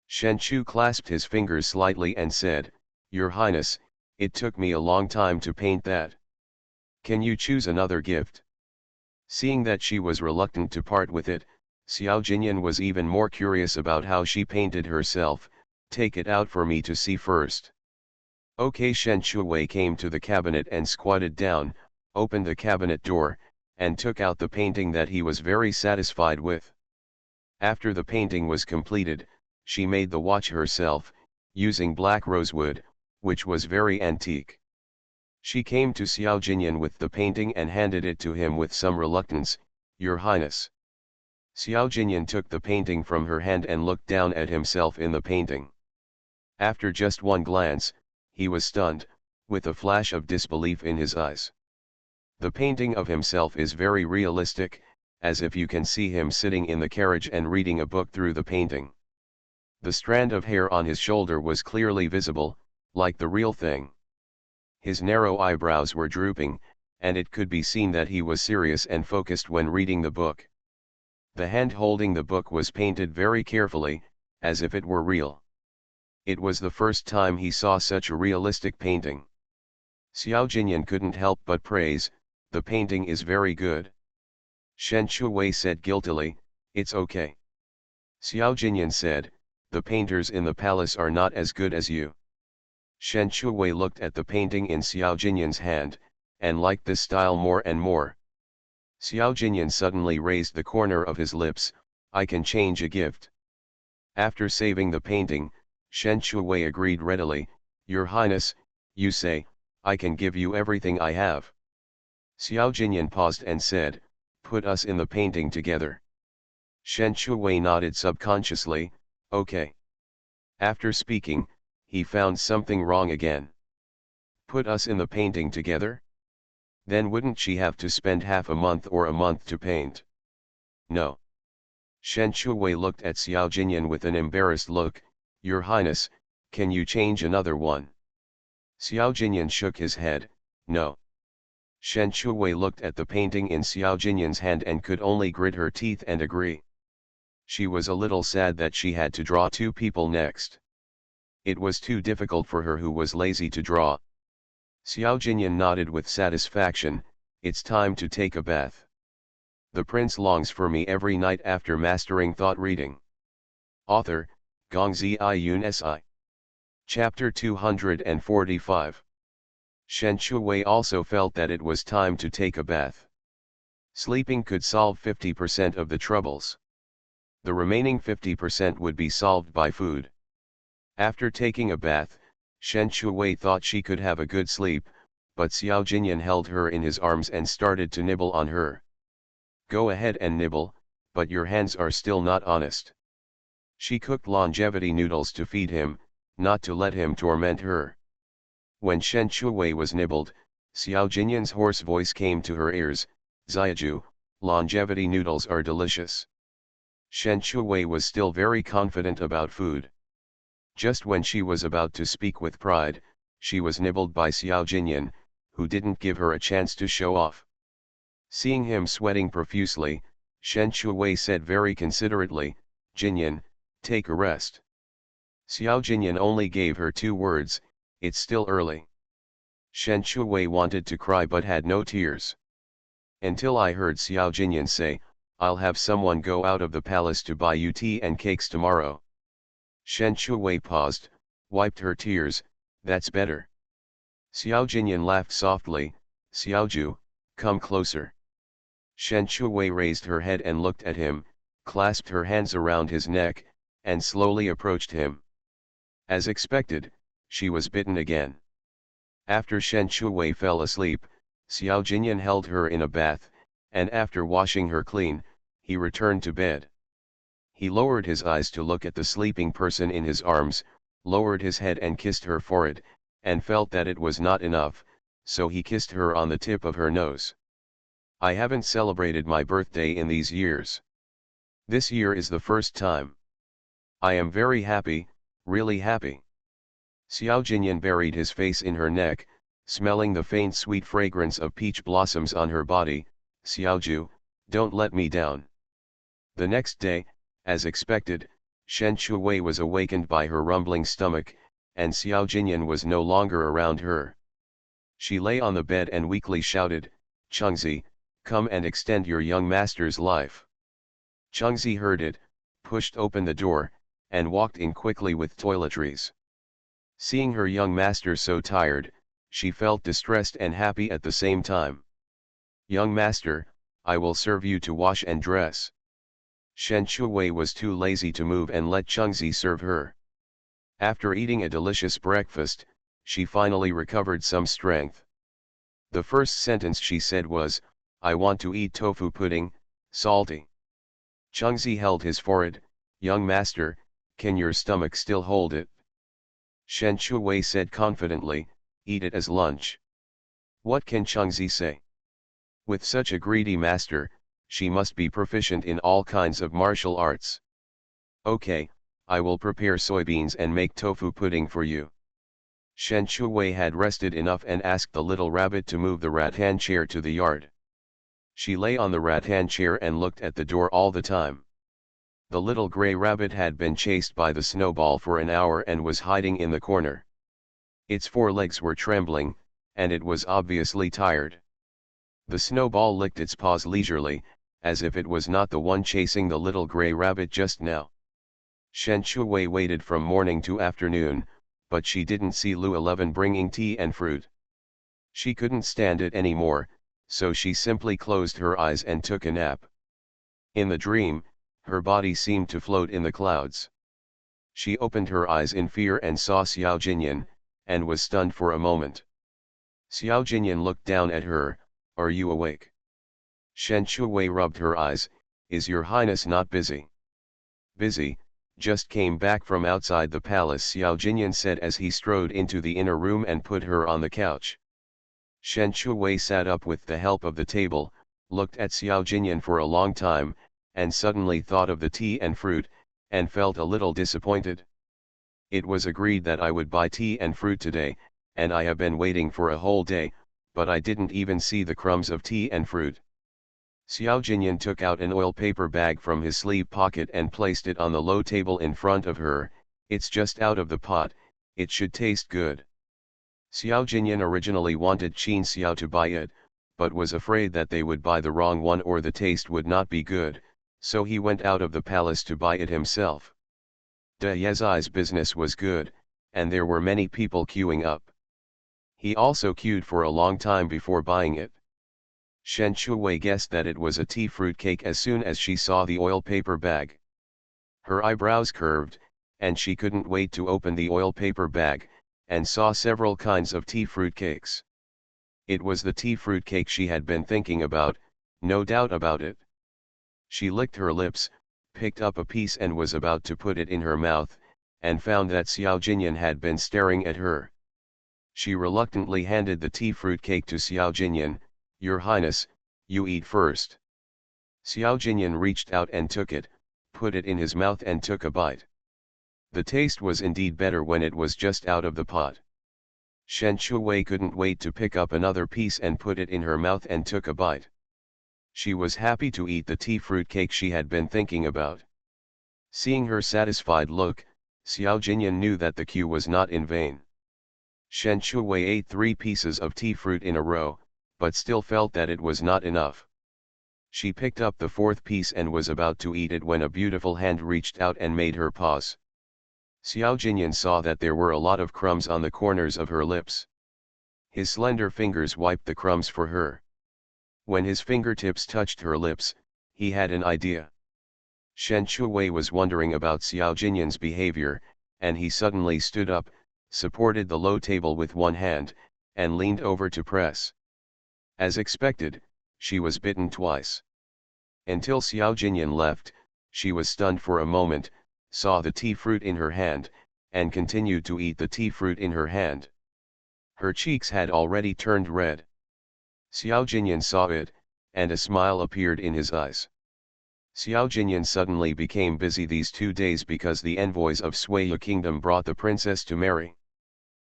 Shen Chu clasped his fingers slightly and said, "Your Highness, it took me a long time to paint that. Can you choose another gift?" Seeing that she was reluctant to part with it, Xiao Jinyan was even more curious about how she painted herself. "Take it out for me to see first." Okay. Shen Shuwei came to the cabinet and squatted down, opened the cabinet door, and took out the painting that he was very satisfied with. After the painting was completed, she made the watch herself, using black rosewood, which was very antique. She came to Xiao Jinyan with the painting and handed it to him with some reluctance. "Your Highness." Xiao Jinyan took the painting from her hand and looked down at himself in the painting. After just one glance, he was stunned, with a flash of disbelief in his eyes. The painting of himself is very realistic, as if you can see him sitting in the carriage and reading a book through the painting. The strand of hair on his shoulder was clearly visible, like the real thing. His narrow eyebrows were drooping, and it could be seen that he was serious and focused when reading the book. The hand holding the book was painted very carefully, as if it were real. It was the first time he saw such a realistic painting. Xiao Jinyan couldn't help but praise, "The painting is very good." Shen Shuwei said guiltily, "It's okay." Xiao Jinyan said, "The painters in the palace are not as good as you." Shen Shuwei looked at the painting in Xiao Jinyan's hand, and liked this style more and more. Xiao Jinyan suddenly raised the corner of his lips, "I can change a gift." After saving the painting, Shen Shuwei agreed readily, "Your Highness, you say, I can give you everything I have." Xiao Jinyan paused and said, "Put us in the painting together." Shen Shuwei nodded subconsciously, "Okay." After speaking, he found something wrong again. "Put us in the painting together? Then wouldn't she have to spend half a month or a month to paint?" "No." Shen Shuwei looked at Xiao Jinyan with an embarrassed look, "Your Highness, can you change another one?" Xiao Jinyan shook his head, "No." Shen Shuwei looked at the painting in Xiao Jinyan's hand and could only grit her teeth and agree. She was a little sad that she had to draw two people next. It was too difficult for her who was lazy to draw. Xiao Jinyan nodded with satisfaction, "It's time to take a bath. The prince longs for me every night after mastering thought reading." Author, Gongzi Iyun Si. Chapter 245. Shen Shuwei also felt that it was time to take a bath. Sleeping could solve 50% of the troubles. The remaining 50% would be solved by food. After taking a bath, Shen Shuwei thought she could have a good sleep, but Xiao Jinyan held her in his arms and started to nibble on her. "Go ahead and nibble, but your hands are still not honest." She cooked longevity noodles to feed him, not to let him torment her. When Shen Shuwei was nibbled, Xiao Jinyan's hoarse voice came to her ears, "Xiaju, longevity noodles are delicious." Shen Shuwei was still very confident about food. Just when she was about to speak with pride, she was nibbled by Xiao Jinyan, who didn't give her a chance to show off. Seeing him sweating profusely, Shen Shuwei said very considerately, "Jinyan, take a rest." Xiao Jinyan only gave her 2 words, "It's still early." Shen Shuwei wanted to cry but had no tears. Until I heard Xiao Jinyan say, "I'll have someone go out of the palace to buy you tea and cakes tomorrow." Shen Shuwei paused, wiped her tears, "That's better." Xiao Jinyan laughed softly, "Xiaoju, come closer." Shen Shuwei raised her head and looked at him, clasped her hands around his neck, and slowly approached him. As expected, she was bitten again. After Shen Shuwei fell asleep, Xiao Jinyan held her in a bath, and after washing her clean, he returned to bed. He lowered his eyes to look at the sleeping person in his arms, lowered his head and kissed her forehead, and felt that it was not enough, so he kissed her on the tip of her nose. "I haven't celebrated my birthday in these years. This year is the first time. I am very happy, really happy." Xiao Jinyan buried his face in her neck, smelling the faint sweet fragrance of peach blossoms on her body, "Xiaoju, don't let me down." The next day, as expected, Shen Shuwei was awakened by her rumbling stomach, and Xiao Jinyan was no longer around her. She lay on the bed and weakly shouted, "Chengzi, come and extend your young master's life." Chengzi heard it, pushed open the door, and walked in quickly with toiletries. Seeing her young master so tired, she felt distressed and happy at the same time. "Young master, I will serve you to wash and dress." Shen Shuwei was too lazy to move and let Chengzi serve her. After eating a delicious breakfast, she finally recovered some strength. The first sentence she said was, "I want to eat tofu pudding, salty." Chengzi held his forehead, "Young master, can your stomach still hold it?" Shen Shuwei said confidently, "Eat it as lunch." What can Chengzi say? With such a greedy master, she must be proficient in all kinds of martial arts. Okay, I will prepare soybeans and make tofu pudding for you. Shen Shuwei had rested enough and asked the little rabbit to move the rattan chair to the yard. She lay on the rattan chair and looked at the door all the time. The little gray rabbit had been chased by the snowball for an hour and was hiding in the corner. Its forelegs were trembling, and it was obviously tired. The snowball licked its paws leisurely, as if it was not the one chasing the little gray rabbit just now. Shen Shuwei waited from morning to afternoon, but she didn't see Lu 11 bringing tea and fruit. She couldn't stand it anymore, so she simply closed her eyes and took a nap. In the dream, her body seemed to float in the clouds. She opened her eyes in fear and saw Xiao Jinyan, and was stunned for a moment. Xiao Jinyan looked down at her. Are you awake? Shen Shuwei rubbed her eyes. Is your highness not busy? Busy, just came back from outside the palace, Xiao Jinyan said as he strode into the inner room and put her on the couch. Shen Shuwei sat up with the help of the table, looked at Xiao Jinyan for a long time, and suddenly thought of the tea and fruit, and felt a little disappointed. It was agreed that I would buy tea and fruit today, and I have been waiting for a whole day, but I didn't even see the crumbs of tea and fruit. Xiao Jinyan took out an oil paper bag from his sleeve pocket and placed it on the low table in front of her. It's just out of the pot, it should taste good. Xiao Jinyan originally wanted Qin Xiao to buy it, but was afraid that they would buy the wrong one or the taste would not be good, so he went out of the palace to buy it himself. De Yezai's business was good, and there were many people queuing up. He also queued for a long time before buying it. Shen Shuwei guessed that it was a tea fruit cake as soon as she saw the oil paper bag. Her eyebrows curved, and she couldn't wait to open the oil paper bag, and saw several kinds of tea fruit cakes. It was the tea fruit cake she had been thinking about, no doubt about it. She licked her lips, picked up a piece and was about to put it in her mouth, and found that Xiao Jinyan had been staring at her. She reluctantly handed the tea fruit cake to Xiao Jinyan. Your Highness, you eat first. Xiao Jinyan reached out and took it, put it in his mouth and took a bite. The taste was indeed better when it was just out of the pot. Shen Shuwei couldn't wait to pick up another piece and put it in her mouth and took a bite. She was happy to eat the tea fruit cake she had been thinking about. Seeing her satisfied look, Xiao Jinyan knew that the queue was not in vain. Shen Shuwei ate 3 pieces of tea fruit in a row, but still felt that it was not enough. She picked up the 4th piece and was about to eat it when a beautiful hand reached out and made her pause. Xiao Jinyan saw that there were a lot of crumbs on the corners of her lips. His slender fingers wiped the crumbs for her. When his fingertips touched her lips, he had an idea. Shen Shuwei was wondering about Xiao Jinyan's behavior, and he suddenly stood up, supported the low table with one hand, and leaned over to press. As expected, she was bitten twice. Until Xiao Jinyan left, she was stunned for a moment, saw the tea fruit in her hand, and continued to eat the tea fruit in her hand. Her cheeks had already turned red. Xiao Jinyan saw it, and a smile appeared in his eyes. Xiao Jinyan suddenly became busy these 2 days because the envoys of Suiya Kingdom brought the princess to marry.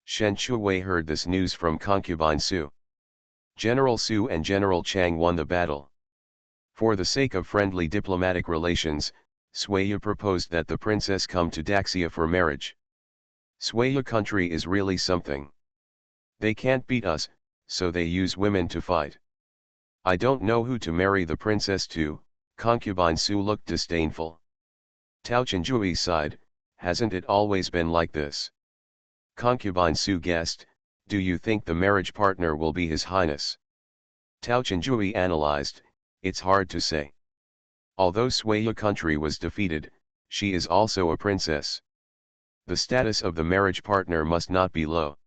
Shen Shuwei heard this news from concubine Su. General Su and General Chang won the battle. For the sake of friendly diplomatic relations, Suiya proposed that the princess come to Daxia for marriage. Suiya country is really something. They can't beat us, so they use women to fight. I don't know who to marry the princess to. Concubine Su looked disdainful. Tao Chenjui sighed, hasn't it always been like this? Concubine Su guessed, do you think the marriage partner will be His Highness? Tao Chenjui analyzed, it's hard to say. Although Suiya country was defeated, she is also a princess. The status of the marriage partner must not be low.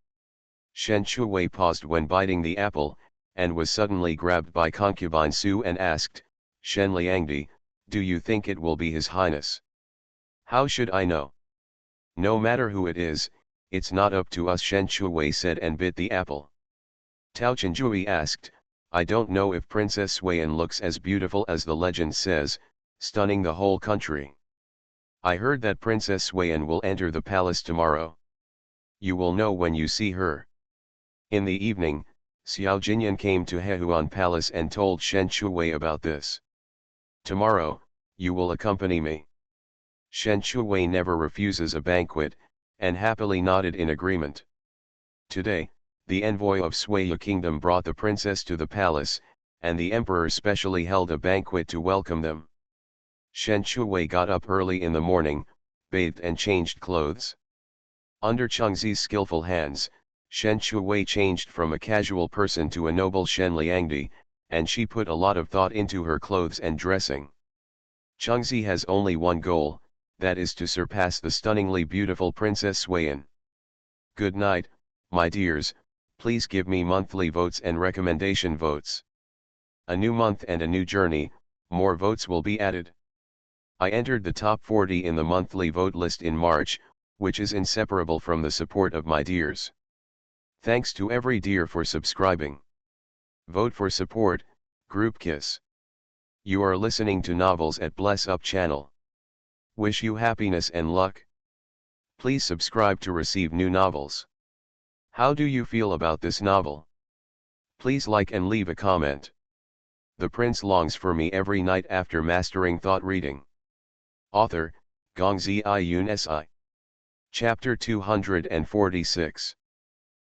Shen Shuwei paused when biting the apple, and was suddenly grabbed by concubine Su and asked, Shen Liangdi, do you think it will be His Highness? How should I know? No matter who it is, it's not up to us, Shen Shuwei said and bit the apple. Tao Chenjui asked, I don't know if Princess Swayan looks as beautiful as the legend says, stunning the whole country. I heard that Princess Swayan will enter the palace tomorrow. You will know when you see her. In the evening, Xiao Jinyan came to Hehuan Palace and told Shen Shuwei about this. Tomorrow, you will accompany me. Shen Shuwei never refuses a banquet, and happily nodded in agreement. Today, the envoy of Suya Kingdom brought the princess to the palace, and the emperor specially held a banquet to welcome them. Shen Shuwei got up early in the morning, bathed and changed clothes. Under Chengxi's skillful hands, Shen Shuwei changed from a casual person to a noble Shen Liangdi, and she put a lot of thought into her clothes and dressing. Chengxi has only one goal, that is to surpass the stunningly beautiful Princess Swayan. Good night, my dears, please give me monthly votes and recommendation votes. A new month and a new journey, more votes will be added. I entered the top 40 in the monthly vote list in March, which is inseparable from the support of my dears. Thanks to every dear for subscribing. Vote for support, group kiss. You are listening to Novels at Bless Up channel. Wish you happiness and luck. Please subscribe to receive new novels. How do you feel about this novel? Please like and leave a comment. The prince longs for me every night after mastering thought reading. Author, Gongzi Yun Si. Chapter 246.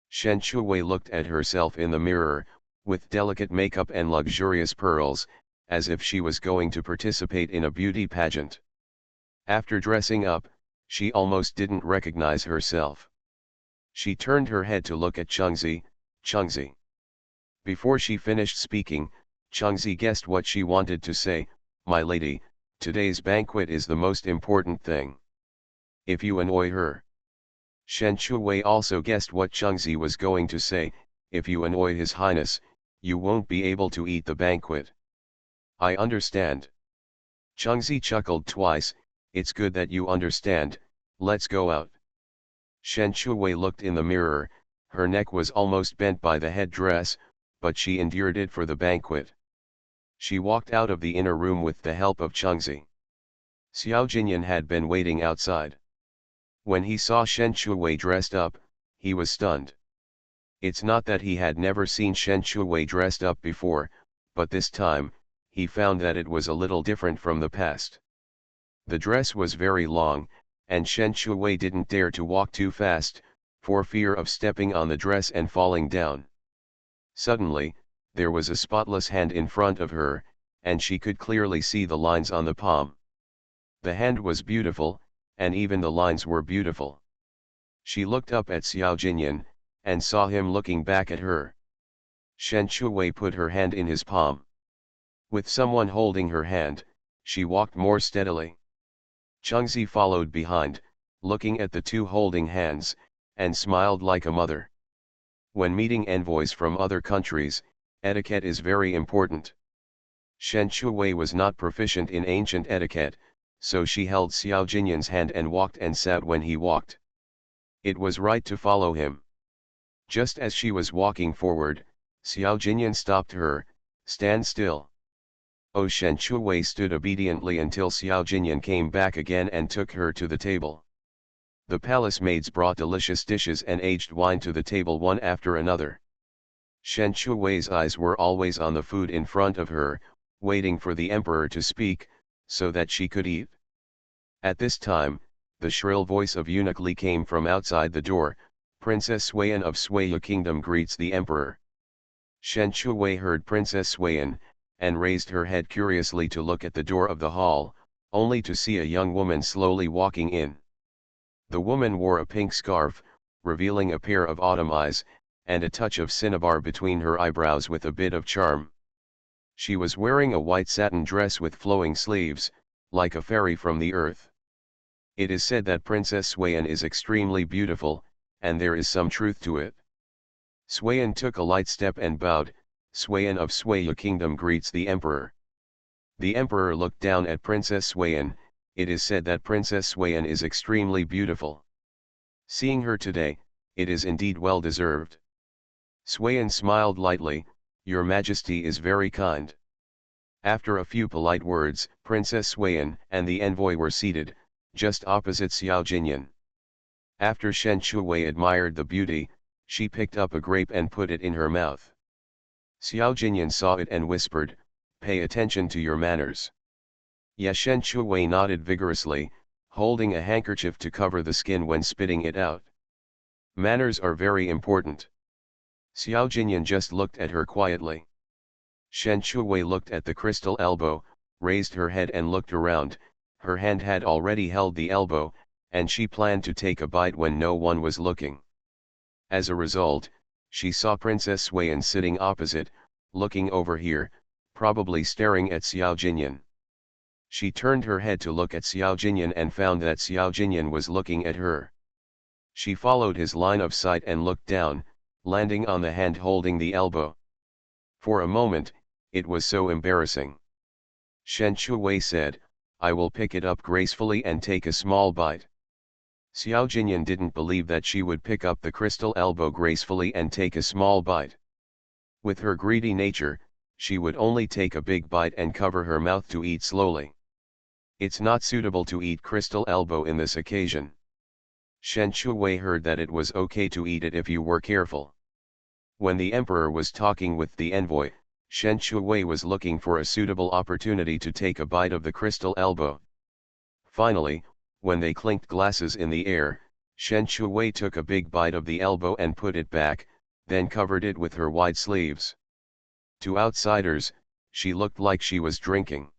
Shen Shuwei looked at herself in the mirror, with delicate makeup and luxurious pearls, as if she was going to participate in a beauty pageant. After dressing up, she almost didn't recognize herself. She turned her head to look at Chengxi. Before she finished speaking, Chengxi guessed what she wanted to say. My lady, today's banquet is the most important thing. If you annoy her. Shen Shuwei also guessed what Chengxi was going to say. If you annoy His Highness, you won't be able to eat the banquet. I understand. Chengxi chuckled twice. It's good that you understand, let's go out. Shen Shuwei looked in the mirror, her neck was almost bent by the headdress, but she endured it for the banquet. She walked out of the inner room with the help of Chengxi. Xiao Jinyan had been waiting outside. When he saw Shen Shuwei dressed up, he was stunned. It's not that he had never seen Shen Shuwei dressed up before, but this time, he found that it was a little different from the past. The dress was very long, and Shen Shuwei didn't dare to walk too fast, for fear of stepping on the dress and falling down. Suddenly, there was a spotless hand in front of her, and she could clearly see the lines on the palm. The hand was beautiful, and even the lines were beautiful. She looked up at Xiao Jinyan, and saw him looking back at her. Shen Shuwei put her hand in his palm. With someone holding her hand, she walked more steadily. Chengxi followed behind, looking at the two holding hands, and smiled like a mother. When meeting envoys from other countries, etiquette is very important. Shen Shuwei was not proficient in ancient etiquette, so she held Xiao Jinyan's hand and walked and sat when he walked. It was right to follow him. Just as she was walking forward, Xiao Jinyan stopped her. Stand still. Shen Shuwei stood obediently until Xiao Jinyan came back again and took her to the table. The palace maids brought delicious dishes and aged wine to the table one after another. Shen Shuwei's eyes were always on the food in front of her, waiting for the emperor to speak, so that she could eat. At this time, the shrill voice of Eunuch Li came from outside the door. Princess Swayan of Suya Kingdom greets the emperor. Shen Shuwei heard Princess Swayan, and raised her head curiously to look at the door of the hall, only to see a young woman slowly walking in. The woman wore a pink scarf, revealing a pair of autumn eyes, and a touch of cinnabar between her eyebrows with a bit of charm. She was wearing a white satin dress with flowing sleeves, like a fairy from the earth. It is said that Princess Swayan is extremely beautiful, and there is some truth to it. Swayan took a light step and bowed. Swayan of Suya Kingdom greets the emperor. The emperor looked down at Princess Swayan. It is said that Princess Swayan is extremely beautiful. Seeing her today, it is indeed well deserved. Swayan smiled lightly. Your Majesty is very kind. After a few polite words, Princess Suiyan and the envoy were seated, just opposite Xiao Jinyan. After Shen Shuwei admired the beauty, she picked up a grape and put it in her mouth. Xiao Jinyan saw it and whispered, "Pay attention to your manners." Yes, Shen Shuwei nodded vigorously, holding a handkerchief to cover the skin when spitting it out. Manners are very important. Xiao Jinyan just looked at her quietly. Shen Shuwei looked at the crystal elbow, raised her head and looked around. Her hand had already held the elbow, and she planned to take a bite when no one was looking. As a result, she saw Princess Suiyan sitting opposite, looking over here, probably staring at Xiao Jinyan. She turned her head to look at Xiao Jinyan and found that Xiao Jinyan was looking at her. She followed his line of sight and looked down, landing on the hand holding the elbow. For a moment, it was so embarrassing. Shen Shuwei said, "I will pick it up gracefully and take a small bite." Xiao Jinyan didn't believe that she would pick up the crystal elbow gracefully and take a small bite. With her greedy nature, she would only take a big bite and cover her mouth to eat slowly. It's not suitable to eat crystal elbow in this occasion. Shen Shuwei heard that it was okay to eat it if you were careful. When the emperor was talking with the envoy, Shen Shuwei was looking for a suitable opportunity to take a bite of the crystal elbow. Finally, when they clinked glasses in the air, Shen Shuwei took a big bite of the elbow and put it back, then covered it with her wide sleeves. To outsiders, she looked like she was drinking.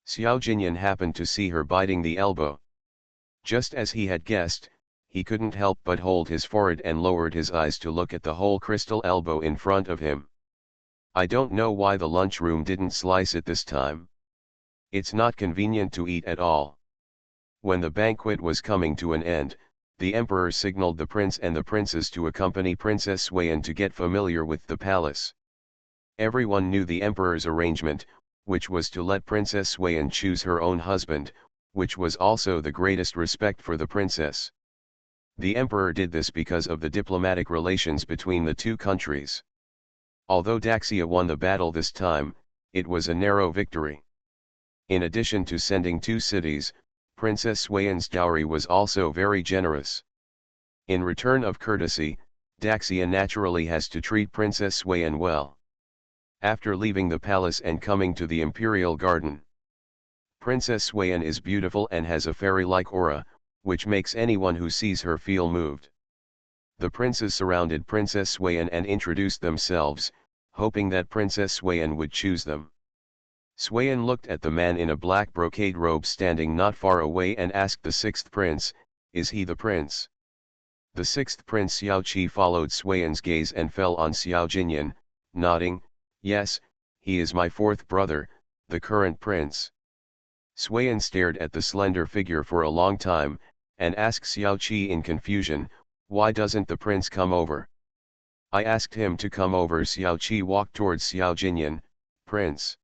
Xiao Jinyan happened to see her biting the elbow. Just as he had guessed, he couldn't help but hold his forehead and lowered his eyes to look at the whole crystal elbow in front of him. I don't know why the lunchroom didn't slice it this time. It's not convenient to eat at all. When the banquet was coming to an end, the emperor signaled the prince and the princess to accompany Princess Suiyan to get familiar with the palace. Everyone knew the emperor's arrangement, which was to let Princess Suiyan choose her own husband, which was also the greatest respect for the princess. The emperor did this because of the diplomatic relations between the two countries. Although Daxia won the battle this time, it was a narrow victory. In addition to sending 2 cities, Princess Suiyan's dowry was also very generous. In return of courtesy, Daxia naturally has to treat Princess Suiyan well. After leaving the palace and coming to the imperial garden, Princess Suiyan is beautiful and has a fairy-like aura, which makes anyone who sees her feel moved. The princes surrounded Princess Suiyan and introduced themselves, hoping that Princess Suiyan would choose them. Suiyan looked at the man in a black brocade robe standing not far away and asked the 6th prince, "Is he the prince?" The 6th prince Xiao Qi followed Suiyan's gaze and fell on Xiao Jinyan, nodding, "Yes, he is my 4th brother, the current prince." Suiyan stared at the slender figure for a long time, and asked Xiao Qi in confusion, "Why doesn't the prince come over?" "I asked him to come over." Xiao Qi walked towards Xiao Jinyan, "Prince."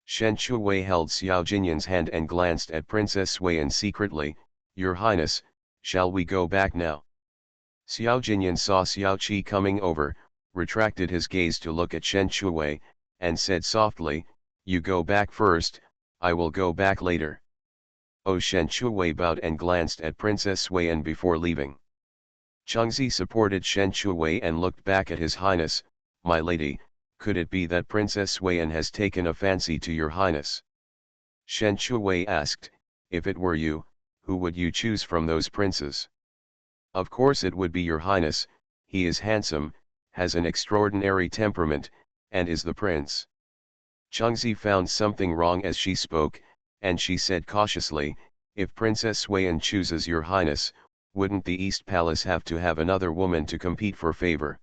Shen Shuwei held Xiao Jinyan's hand and glanced at Princess Suiyan secretly, "Your Highness, shall we go back now?" Xiao Jinyan saw Xiao Qi coming over, retracted his gaze to look at Shen Shuwei, and said softly, "You go back first, I will go back later." Oh, Shen Shuwei bowed and glanced at Princess Suiyan before leaving. Chengzi supported Shen Shuwei and looked back at His Highness, "My lady, could it be that Princess Suiyan has taken a fancy to your highness?" Shen Shuwei asked, "If it were you, who would you choose from those princes?" "Of course it would be your highness, he is handsome, has an extraordinary temperament, and is the prince." Chengzi found something wrong as she spoke, and she said cautiously, "If Princess Suiyan chooses your highness, wouldn't the East Palace have to have another woman to compete for favor?"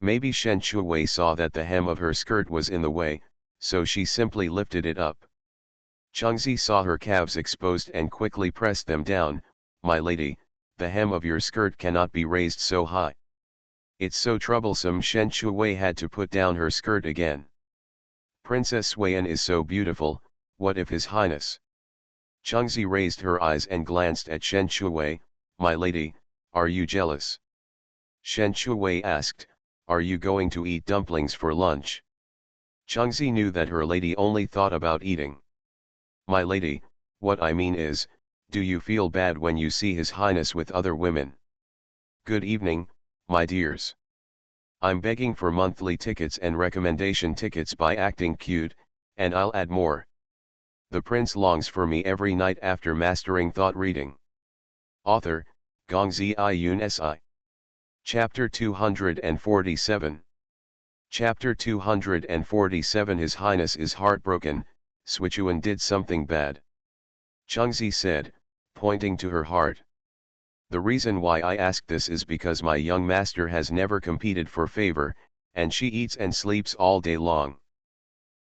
Maybe Shen Shuwei saw that the hem of her skirt was in the way, so she simply lifted it up. Chengzi saw her calves exposed and quickly pressed them down. "My lady, the hem of your skirt cannot be raised so high. It's so troublesome." Shen Shuwei had to put down her skirt again. "Princess Suiyan is so beautiful, what if His Highness?" Chengzi raised her eyes and glanced at Shen Shuwei, "My lady, are you jealous?" Shen Shuwei asked, Are you going to eat dumplings for lunch? Changzi knew that her lady only thought about eating. My lady, what I mean is, do you feel bad when you see His Highness with other women? Good evening, my dears. I'm begging for monthly tickets and recommendation tickets by acting cute, and I'll add more. The prince longs for me every night after mastering thought reading. Author, Gongzi Iyun Si. Chapter 247. Chapter 247 His Highness is heartbroken, Swichuan did something bad. Changzi said, pointing to her heart. The reason why I ask this is because my young master has never competed for favor, and she eats and sleeps all day long.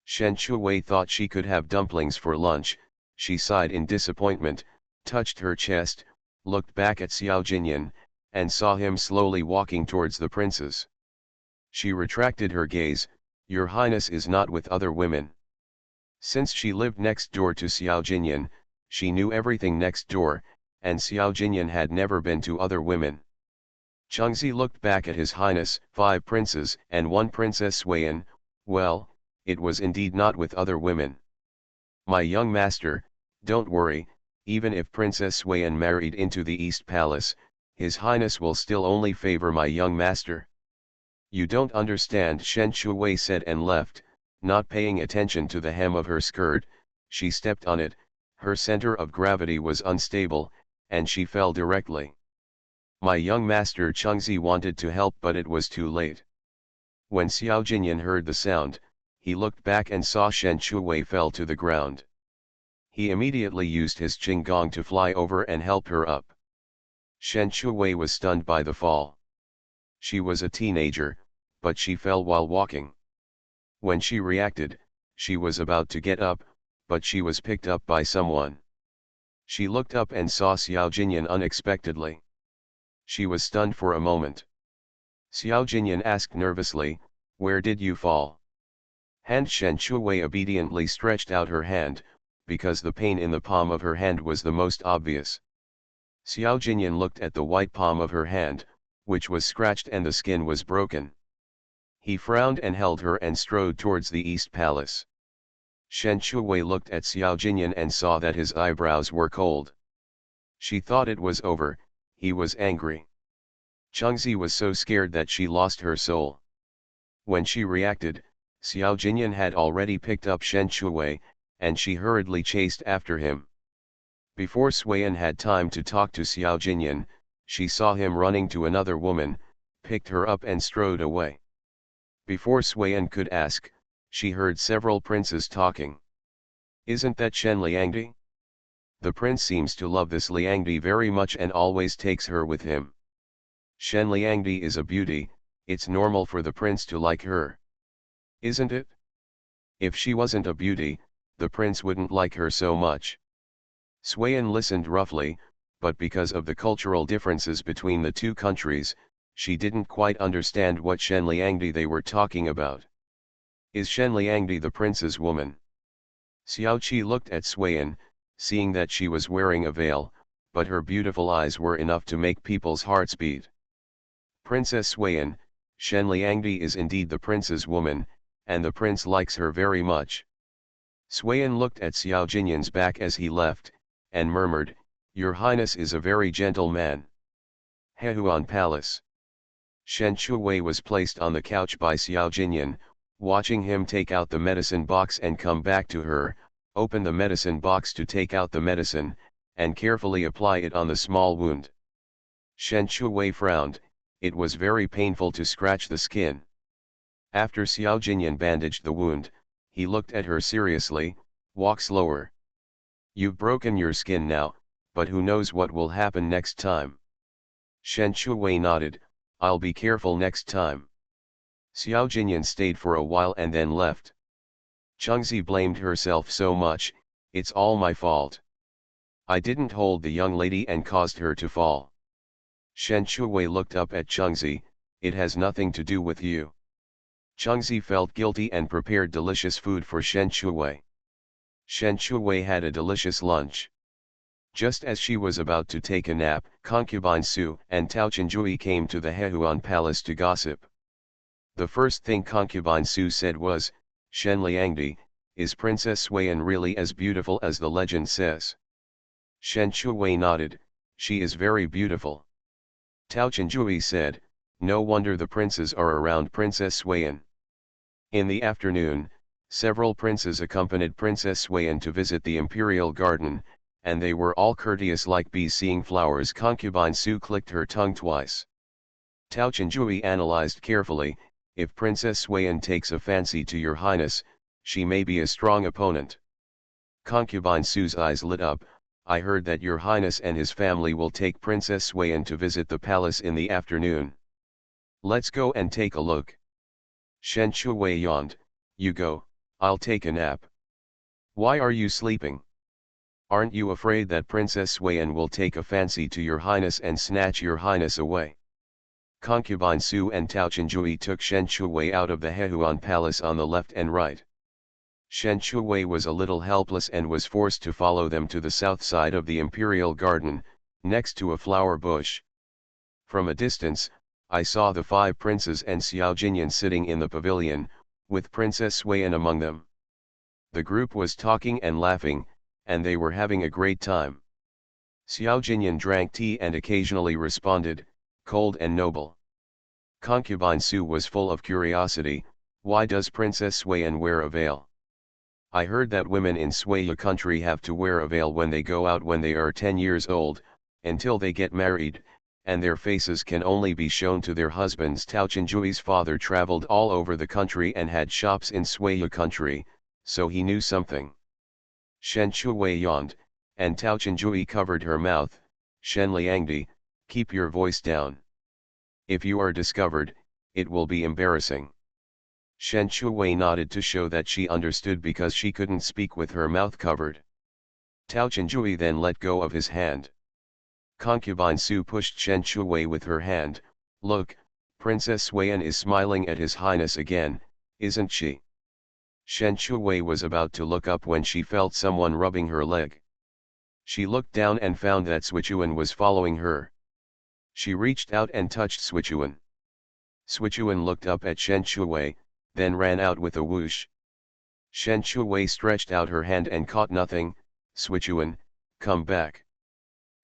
Shen Shuwei thought she could have dumplings for lunch. She sighed in disappointment, touched her chest, looked back at Xiao Jinyan, and saw him slowly walking towards the princes. She retracted her gaze. Your Highness is not with other women. Since she lived next door to Xiao Jinyan, she knew everything next door, and Xiao Jinyan had never been to other women. Changzi looked back at His Highness, 5 princes and 1 princess Suiyan. Well, it was indeed not with other women. My young master, don't worry, even if Princess Suiyan married into the East Palace, His Highness will still only favor my young master. You don't understand, Shen Shuwei said and left, not paying attention to the hem of her skirt. She stepped on it, her center of gravity was unstable, and she fell directly. My young master Changzi wanted to help, but it was too late. When Xiao Jinyan heard the sound, he looked back and saw Shen Shuwei fell to the ground. He immediately used his Qinggong to fly over and help her up. Shen Shuwei was stunned by the fall. She was a teenager, but she fell while walking. When she reacted, she was about to get up, but she was picked up by someone. She looked up and saw Xiao Jinyan unexpectedly. She was stunned for a moment. Xiao Jinyan asked nervously, "Where did you fall?" Shen Shuwei obediently stretched out her hand, because the pain in the palm of her hand was the most obvious. Xiao Jinyan looked at the white palm of her hand, which was scratched and the skin was broken. He frowned and held her and strode towards the East Palace. Shen Shuwei looked at Xiao Jinyan and saw that his eyebrows were cold. She thought it was over. He was angry. Changzi was so scared that she lost her soul. When she reacted, Xiao Jinyan had already picked up Shen Shuwei, and she hurriedly chased after him. Before Suiyan had time to talk to Xiao Jinyan, she saw him running to another woman, picked her up and strode away. Before Suiyan could ask, she heard several princes talking. Isn't that Shen Liangdi? The prince seems to love this Liangdi very much and always takes her with him. Shen Liangdi is a beauty, it's normal for the prince to like her. Isn't it? If she wasn't a beauty, the prince wouldn't like her so much. Suiyan listened roughly, but because of the cultural differences between the two countries, she didn't quite understand what Shen Liangdi they were talking about. Is Shen Liangdi the prince's woman? Xiao Qi looked at Suiyan, seeing that she was wearing a veil, but her beautiful eyes were enough to make people's hearts beat. Princess Suiyan, Shen Liangdi is indeed the prince's woman, and the prince likes her very much. Suiyan looked at Xiao Jinyan's back as he left, and murmured, Your Highness is a very gentle man. Hehuan Palace. Shen Shuwei was placed on the couch by Xiao Jinyan, watching him take out the medicine box and come back to her, open the medicine box to take out the medicine, and carefully apply it on the small wound. Shen Shuwei frowned, it was very painful to scratch the skin. After Xiao Jinyan bandaged the wound, he looked at her seriously, walk slower. You've broken your skin now, but who knows what will happen next time. Shen Shuwei nodded, I'll be careful next time. Xiao Jinyan stayed for a while and then left. Changzi blamed herself so much, it's all my fault. I didn't hold the young lady and caused her to fall. Shen Shuwei looked up at Changzi, it has nothing to do with you. Changzi felt guilty and prepared delicious food for Shen Shuwei. Shen Shuwei had a delicious lunch. Just as she was about to take a nap, concubine Su and Tao Chenjui came to the Hehuan Palace to gossip. The first thing concubine Su said was, "Shen Liangdi, is Princess Suiyan really as beautiful as the legend says?" Shen Shuwei nodded, "She is very beautiful." Tao Chenjui said, "No wonder the princes are around Princess Suiyan." In the afternoon, several princes accompanied Princess Suiyan to visit the imperial garden, and they were all courteous like bees seeing flowers. Concubine Su clicked her tongue twice. Tao Chenjui analyzed carefully, "If Princess Suiyan takes a fancy to your highness, she may be a strong opponent." Concubine Su's eyes lit up, "I heard that your highness and his family will take Princess Suiyan to visit the palace in the afternoon. Let's go and take a look." Shen Shuwei yawned, "You go, I'll take a nap." "Why are you sleeping? Aren't you afraid that Princess Suiyan will take a fancy to your highness and snatch your highness away?" Concubine Su and Tao Chenjui took Shen Shuwei out of the Hehuan Palace on the left and right. Shen Shuwei was a little helpless and was forced to follow them to the south side of the imperial garden, next to a flower bush. From a distance, I saw the 5 princes and Xiao Jinyan sitting in the pavilion, with Princess Suiyan among them. The group was talking and laughing, and they were having a great time. Xiao Jinyan drank tea and occasionally responded, "Cold and noble." Concubine Su was full of curiosity, "Why does Princess Suiyan wear a veil? I heard that women in Suiya country have to wear a veil when they go out when they are 10 years old, until they get married, and their faces can only be shown to their husbands." Tao Chenjui's father traveled all over the country and had shops in Suiya country, so he knew something. Shen Shuwei yawned, and Tao Chenjui covered her mouth. "Shen Liangdi, keep your voice down. If you are discovered, it will be embarrassing." Shen Shuwei nodded to show that she understood because she couldn't speak with her mouth covered. Tao Chenjui then let go of his hand. Concubine Su pushed Shen Shuwei with her hand. "Look, Princess Suiyan is smiling at His Highness again, isn't she?" Shen Shuwei was about to look up when she felt someone rubbing her leg. She looked down and found that Sichuan was following her. She reached out and touched Sichuan. Sichuan looked up at Shen Shuwei, then ran out with a whoosh. Shen Shuwei stretched out her hand and caught nothing. "Sichuan, come back."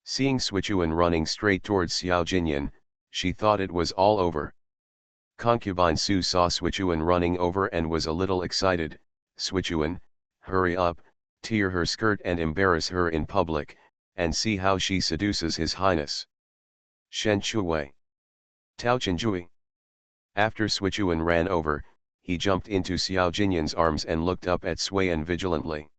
Seeing Sichuan running straight towards Xiao Jinyan, she thought it was all over. Concubine Su saw Sichuan running over and was a little excited. "Sichuan, hurry up, tear her skirt and embarrass her in public, and see how she seduces His Highness." Shen Shuwei. Tao Chenjui. After Sichuan ran over, he jumped into Xiao Jinyan's arms and looked up at Suiyan vigilantly.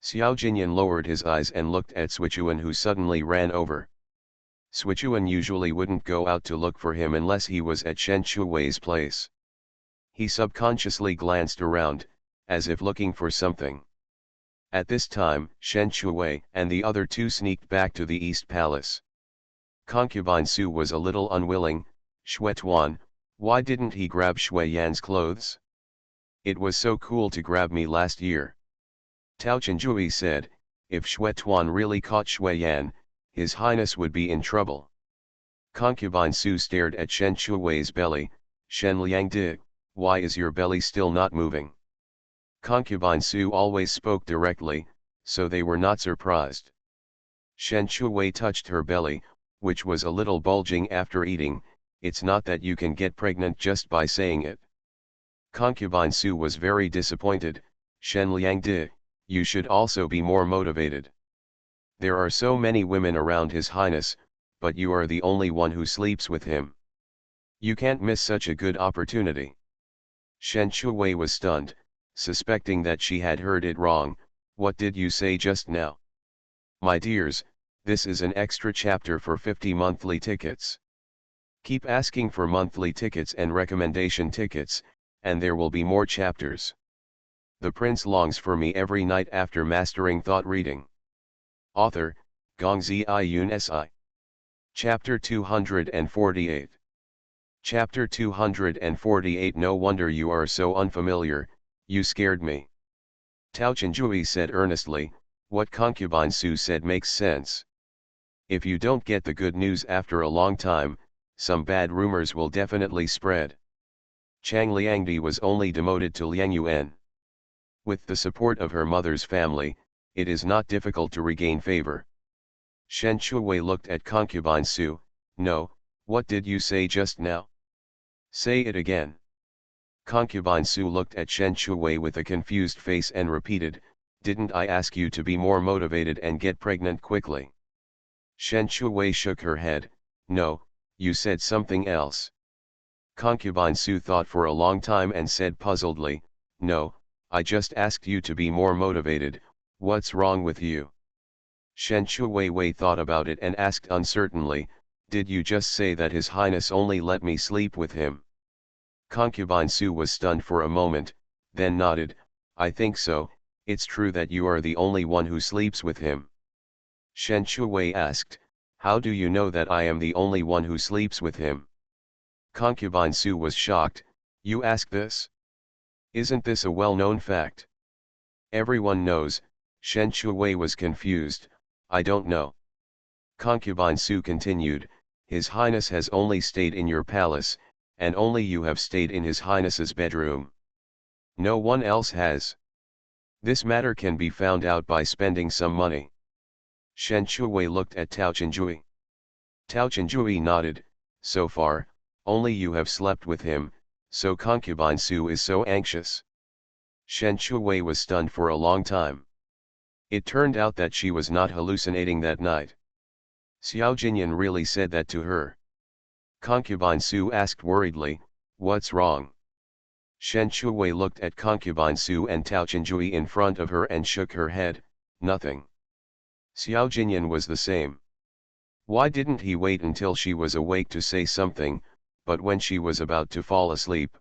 Xiao Jinyan lowered his eyes and looked at Sichuan, who suddenly ran over. Sichuan usually wouldn't go out to look for him unless he was at Shen Shuwei's place. He subconsciously glanced around, as if looking for something. At this time, Shen Shuwei and the other 2 sneaked back to the East Palace. Concubine Su was a little unwilling. "Shui Tuan, why didn't he grab Shui Yan's clothes? It was so cool to grab me last year." Tao Chenjui said, "If Shui Tuan really caught Shui Yan, His Highness would be in trouble." Concubine Su stared at Shen Shuwei's belly. "Shen Liangdi, why is your belly still not moving?" Concubine Su always spoke directly, so they were not surprised. Shen Shuwei touched her belly, which was a little bulging after eating. "It's not that you can get pregnant just by saying it." Concubine Su was very disappointed. "Shen Liangdi, you should also be more motivated. There are so many women around His Highness, but you are the only one who sleeps with him. You can't miss such a good opportunity." Shen Shuwei was stunned, suspecting that she had heard it wrong. "What did you say just now?" "My dears, this is an extra chapter for 50 monthly tickets. Keep asking for monthly tickets and recommendation tickets, and there will be more chapters. The prince longs for me every night after mastering thought reading." Author, Gongzi Iyun Si. Chapter 248. Chapter 248. No wonder you are so unfamiliar, you scared me. Tao Chenjui said earnestly, "What Concubine Su said makes sense. If you don't get the good news after a long time, some bad rumors will definitely spread. Chang Liangdi was only demoted to Liang Yuan. With the support of her mother's family, it is not difficult to regain favor. Shen Shuwei looked at concubine Su. No, what did you say just now? Say it again. Concubine Su looked at Shen Shuwei with a confused face and repeated, didn't I ask you to be more motivated and get pregnant quickly? Shen Shuwei shook her head, no, you said something else. Concubine Su thought for a long time and said puzzledly, no, I just asked you to be more motivated, what's wrong with you? Shen Shuwei thought about it and asked uncertainly, did you just say that His Highness only let me sleep with him? Concubine Su was stunned for a moment, then nodded, I think so, it's true that you are the only one who sleeps with him. Shen Shuwei asked, how do you know that I am the only one who sleeps with him? Concubine Su was shocked, you ask this? Isn't this a well-known fact? Everyone knows. Shen Shuwei was confused, I don't know. Concubine Su continued, His Highness has only stayed in your palace, and only you have stayed in His Highness's bedroom. No one else has. This matter can be found out by spending some money. Shen Shuwei looked at Tao Chenjui. Tao Chenjui nodded, so far, only you have slept with him, so concubine Su is so anxious. Shen Shuwei was stunned for a long time. It turned out that she was not hallucinating that night. Xiao Jinyan really said that to her. Concubine Su asked worriedly, what's wrong? Shen Shuwei looked at concubine Su and Tao Chenjui in front of her and shook her head, nothing. Xiao Jinyan was the same. Why didn't he wait until she was awake to say something, but when she was about to fall asleep?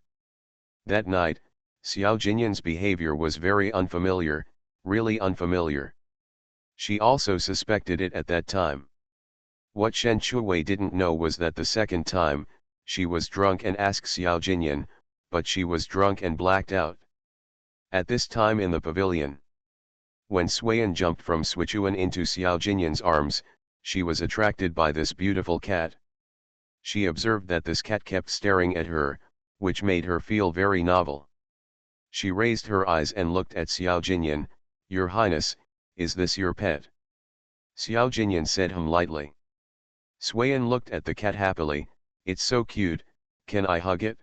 That night, Xiao Jinyan's behavior was very unfamiliar, really unfamiliar. She also suspected it at that time. What Shen Shuwei didn't know was that the second time, she was drunk and asked Xiao Jinyan, but she was drunk and blacked out. At this time in the pavilion, when Suiyan jumped from Sichuan into Xiao Jinyan's arms, she was attracted by this beautiful cat. She observed that this cat kept staring at her, which made her feel very novel. She raised her eyes and looked at Xiao Jinyan, Your Highness, is this your pet? Xiao Jinyan said lightly. Suiyan looked at the cat happily, it's so cute, can I hug it?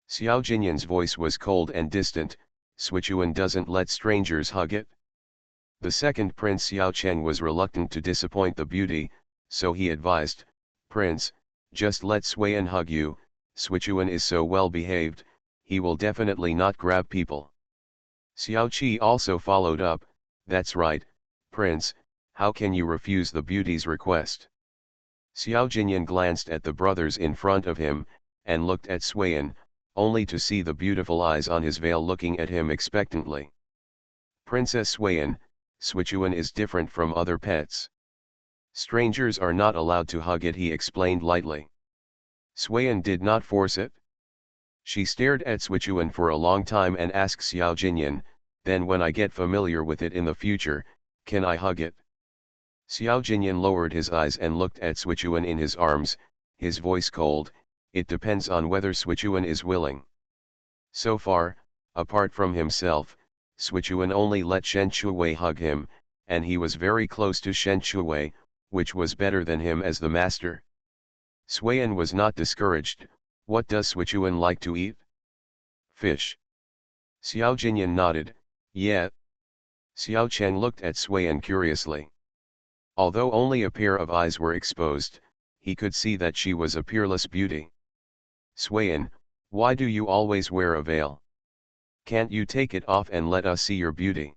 Xiao Jinyan's voice was cold and distant, Sichuan doesn't let strangers hug it. The second Prince Xiao Cheng was reluctant to disappoint the beauty, so he advised, Prince, just let Suiyan hug you, Sichuan is so well behaved, he will definitely not grab people. Xiao Qi also followed up, that's right, Prince, how can you refuse the beauty's request? Xiao Jinyan glanced at the brothers in front of him, and looked at Suiyan, only to see the beautiful eyes on his veil looking at him expectantly. Princess Suiyan, Sichuan is different from other pets. Strangers are not allowed to hug it, he explained lightly. Suiyan did not force it. She stared at Sichuan for a long time and asked Xiao Jinyan, then when I get familiar with it in the future, can I hug it? Xiao Jinyan lowered his eyes and looked at Sichuan in his arms, his voice cold, it depends on whether Sichuan is willing. So far, apart from himself, Sichuan only let Shen Shuwei hug him, and he was very close to Shen Shuwei, which was better than him as the master. Suiyan was not discouraged, what does Sichuan like to eat? Fish. Xiao Jinyan nodded, yeah. Xiao Cheng looked at Suiyan curiously. Although only a pair of eyes were exposed, he could see that she was a peerless beauty. Suiyan, why do you always wear a veil? Can't you take it off and let us see your beauty?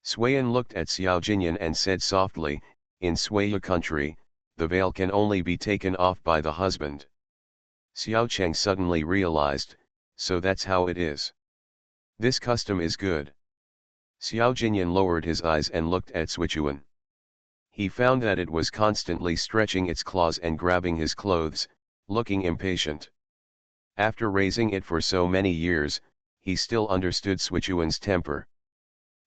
Suiyan looked at Xiao Jinyan and said softly, in Suiya country, the veil can only be taken off by the husband. Xiao Cheng suddenly realized, so that's how it is. This custom is good. Xiao Jinyan lowered his eyes and looked at Sichuan. He found that it was constantly stretching its claws and grabbing his clothes, looking impatient. After raising it for so many years, he still understood Sichuan's temper.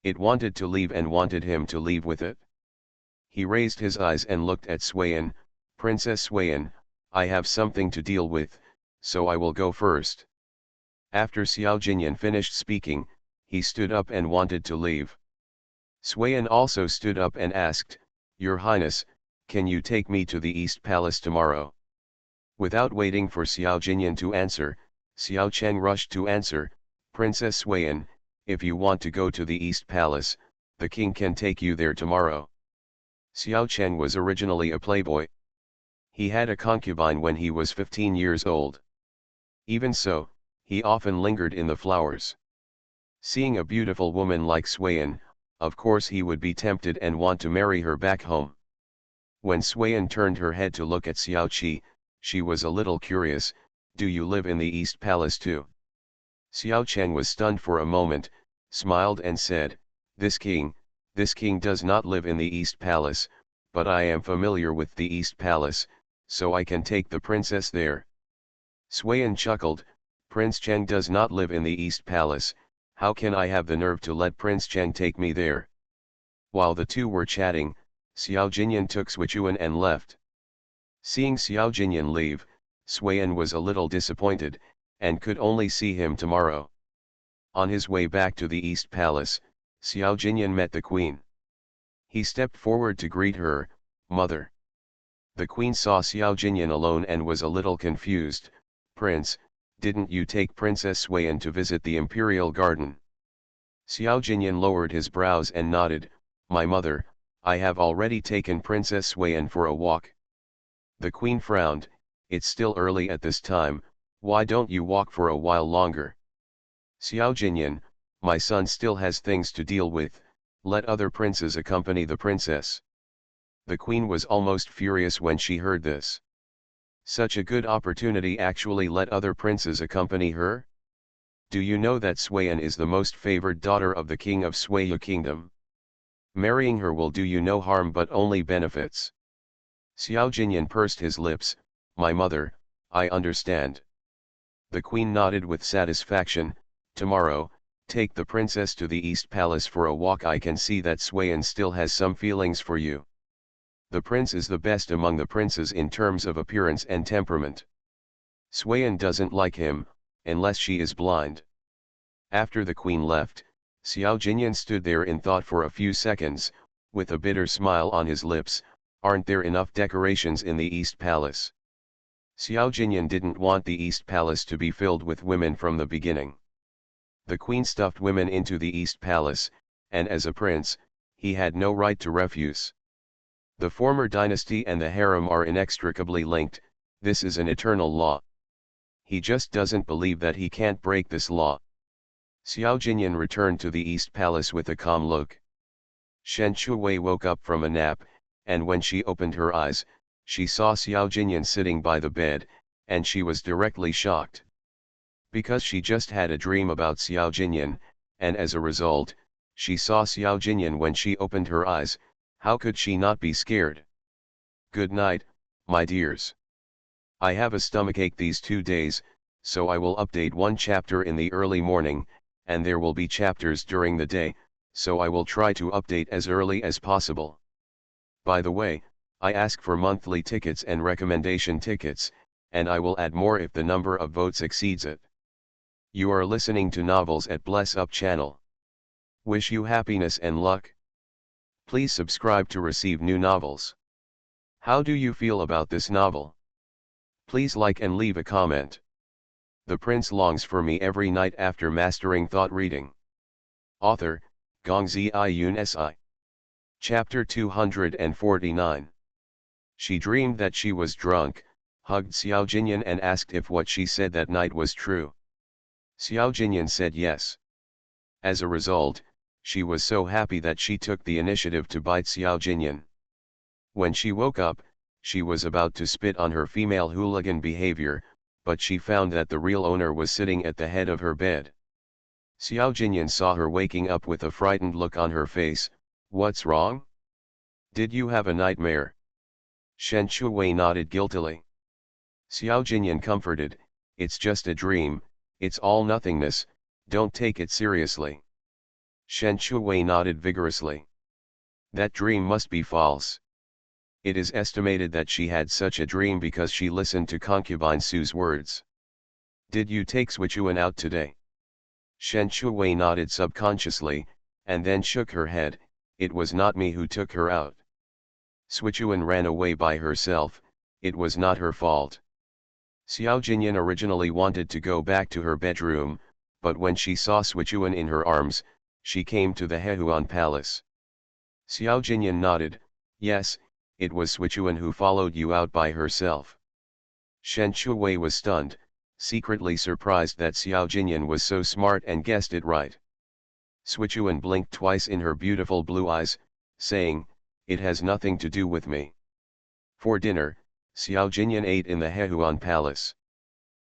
It wanted to leave and wanted him to leave with it. He raised his eyes and looked at Suiyan, Princess Suiyan, I have something to deal with, so I will go first. After Xiao Jinyan finished speaking, he stood up and wanted to leave. Suiyan also stood up and asked, "Your Highness, can you take me to the East Palace tomorrow?" Without waiting for Xiao Jinyan to answer, Xiao Cheng rushed to answer, "Princess Suiyan, if you want to go to the East Palace, the king can take you there tomorrow." Xiao Cheng was originally a playboy. He had a concubine when he was 15 years old. Even so, he often lingered in the flowers. Seeing a beautiful woman like Suiyan, of course he would be tempted and want to marry her back home. When Suiyan turned her head to look at Xiao Qi, she was a little curious, "Do you live in the East Palace too?" Xiao Cheng was stunned for a moment, smiled and said, this king does not live in the East Palace, but I am familiar with the East Palace, so I can take the princess there." Suiyan chuckled, "Prince Cheng does not live in the East Palace, how can I have the nerve to let Prince Cheng take me there?" While the two were chatting, Xiao Jinyan took Suichuan and left. Seeing Xiao Jinyan leave, Suiyan was a little disappointed, and could only see him tomorrow. On his way back to the East Palace, Xiao Jinyan met the queen. He stepped forward to greet her, "Mother." The queen saw Xiao Jinyan alone and was a little confused, "Prince, didn't you take Princess Suiyan to visit the imperial garden?" Xiao Jinyan lowered his brows and nodded, "My mother, I have already taken Princess Suiyan for a walk." The queen frowned, "It's still early at this time, why don't you walk for a while longer?" Xiao Jinyan, "My son still has things to deal with, let other princes accompany the princess." The queen was almost furious when she heard this. Such a good opportunity actually let other princes accompany her? Do you know that Suiyan is the most favored daughter of the king of Suiyu Kingdom? Marrying her will do you no harm but only benefits. Xiao Jinyan pursed his lips, "My mother, I understand." The queen nodded with satisfaction, "Tomorrow, take the princess to the East Palace for a walk. I can see that Suiyan still has some feelings for you. The prince is the best among the princes in terms of appearance and temperament. Suiyan doesn't like him, unless she is blind." After the queen left, Xiao Jinyan stood there in thought for a few seconds, with a bitter smile on his lips, "Aren't there enough decorations in the East Palace?" Xiao Jinyan didn't want the East Palace to be filled with women from the beginning. The queen stuffed women into the East Palace, and as a prince, he had no right to refuse. The former dynasty and the harem are inextricably linked, this is an eternal law. He just doesn't believe that he can't break this law. Xiao Jinyan returned to the East Palace with a calm look. Shen Chuwei woke up from a nap, and when she opened her eyes, she saw Xiao Jinyan sitting by the bed, and she was directly shocked. Because she just had a dream about Xiao Jinyan, and as a result, she saw Xiao Jinyan when she opened her eyes, how could she not be scared? "Good night, my dears. I have a stomachache these 2 days, so I will update one chapter in the early morning, and there will be chapters during the day, so I will try to update as early as possible. By the way, I ask for monthly tickets and recommendation tickets, and I will add more if the number of votes exceeds it. You are listening to Novels at Bless Up channel. Wish you happiness and luck. Please subscribe to receive new novels. How do you feel about this novel? Please like and leave a comment. The prince longs for me every night after mastering thought reading. Author, Gongzi Yun Si. Chapter 249. She dreamed that she was drunk, hugged Xiao Jinyan and asked if what she said that night was true. Xiao Jinyan said yes. As a result, she was so happy that she took the initiative to bite Xiao Jinyan. When she woke up, she was about to spit on her female hooligan behavior, but she found that the real owner was sitting at the head of her bed. Xiao Jinyan saw her waking up with a frightened look on her face. "What's wrong? Did you have a nightmare?" Shen Chuwei nodded guiltily. Xiao Jinyan comforted, "It's just a dream, it's all nothingness, don't take it seriously." Shen Chuwei nodded vigorously. "That dream must be false." It is estimated that she had such a dream because she listened to concubine Su's words. Did you take Swichuan out today? Shen Shuwei nodded subconsciously, and then shook her head. It was not me who took her out. Swichuan ran away by herself, it was not her fault. Xiao Jinyan originally wanted to go back to her bedroom, but when she saw Swichuan in her arms, she came to the Hehuan palace. Xiao Jinyan nodded, yes, it was Swichuan who followed you out by herself. Shen Shuwei was stunned, secretly surprised that Xiao Jinyan was so smart and guessed it right. Swichuan blinked twice in her beautiful blue eyes, saying, it has nothing to do with me. For dinner, Xiao Jinyan ate in the Hehuan palace.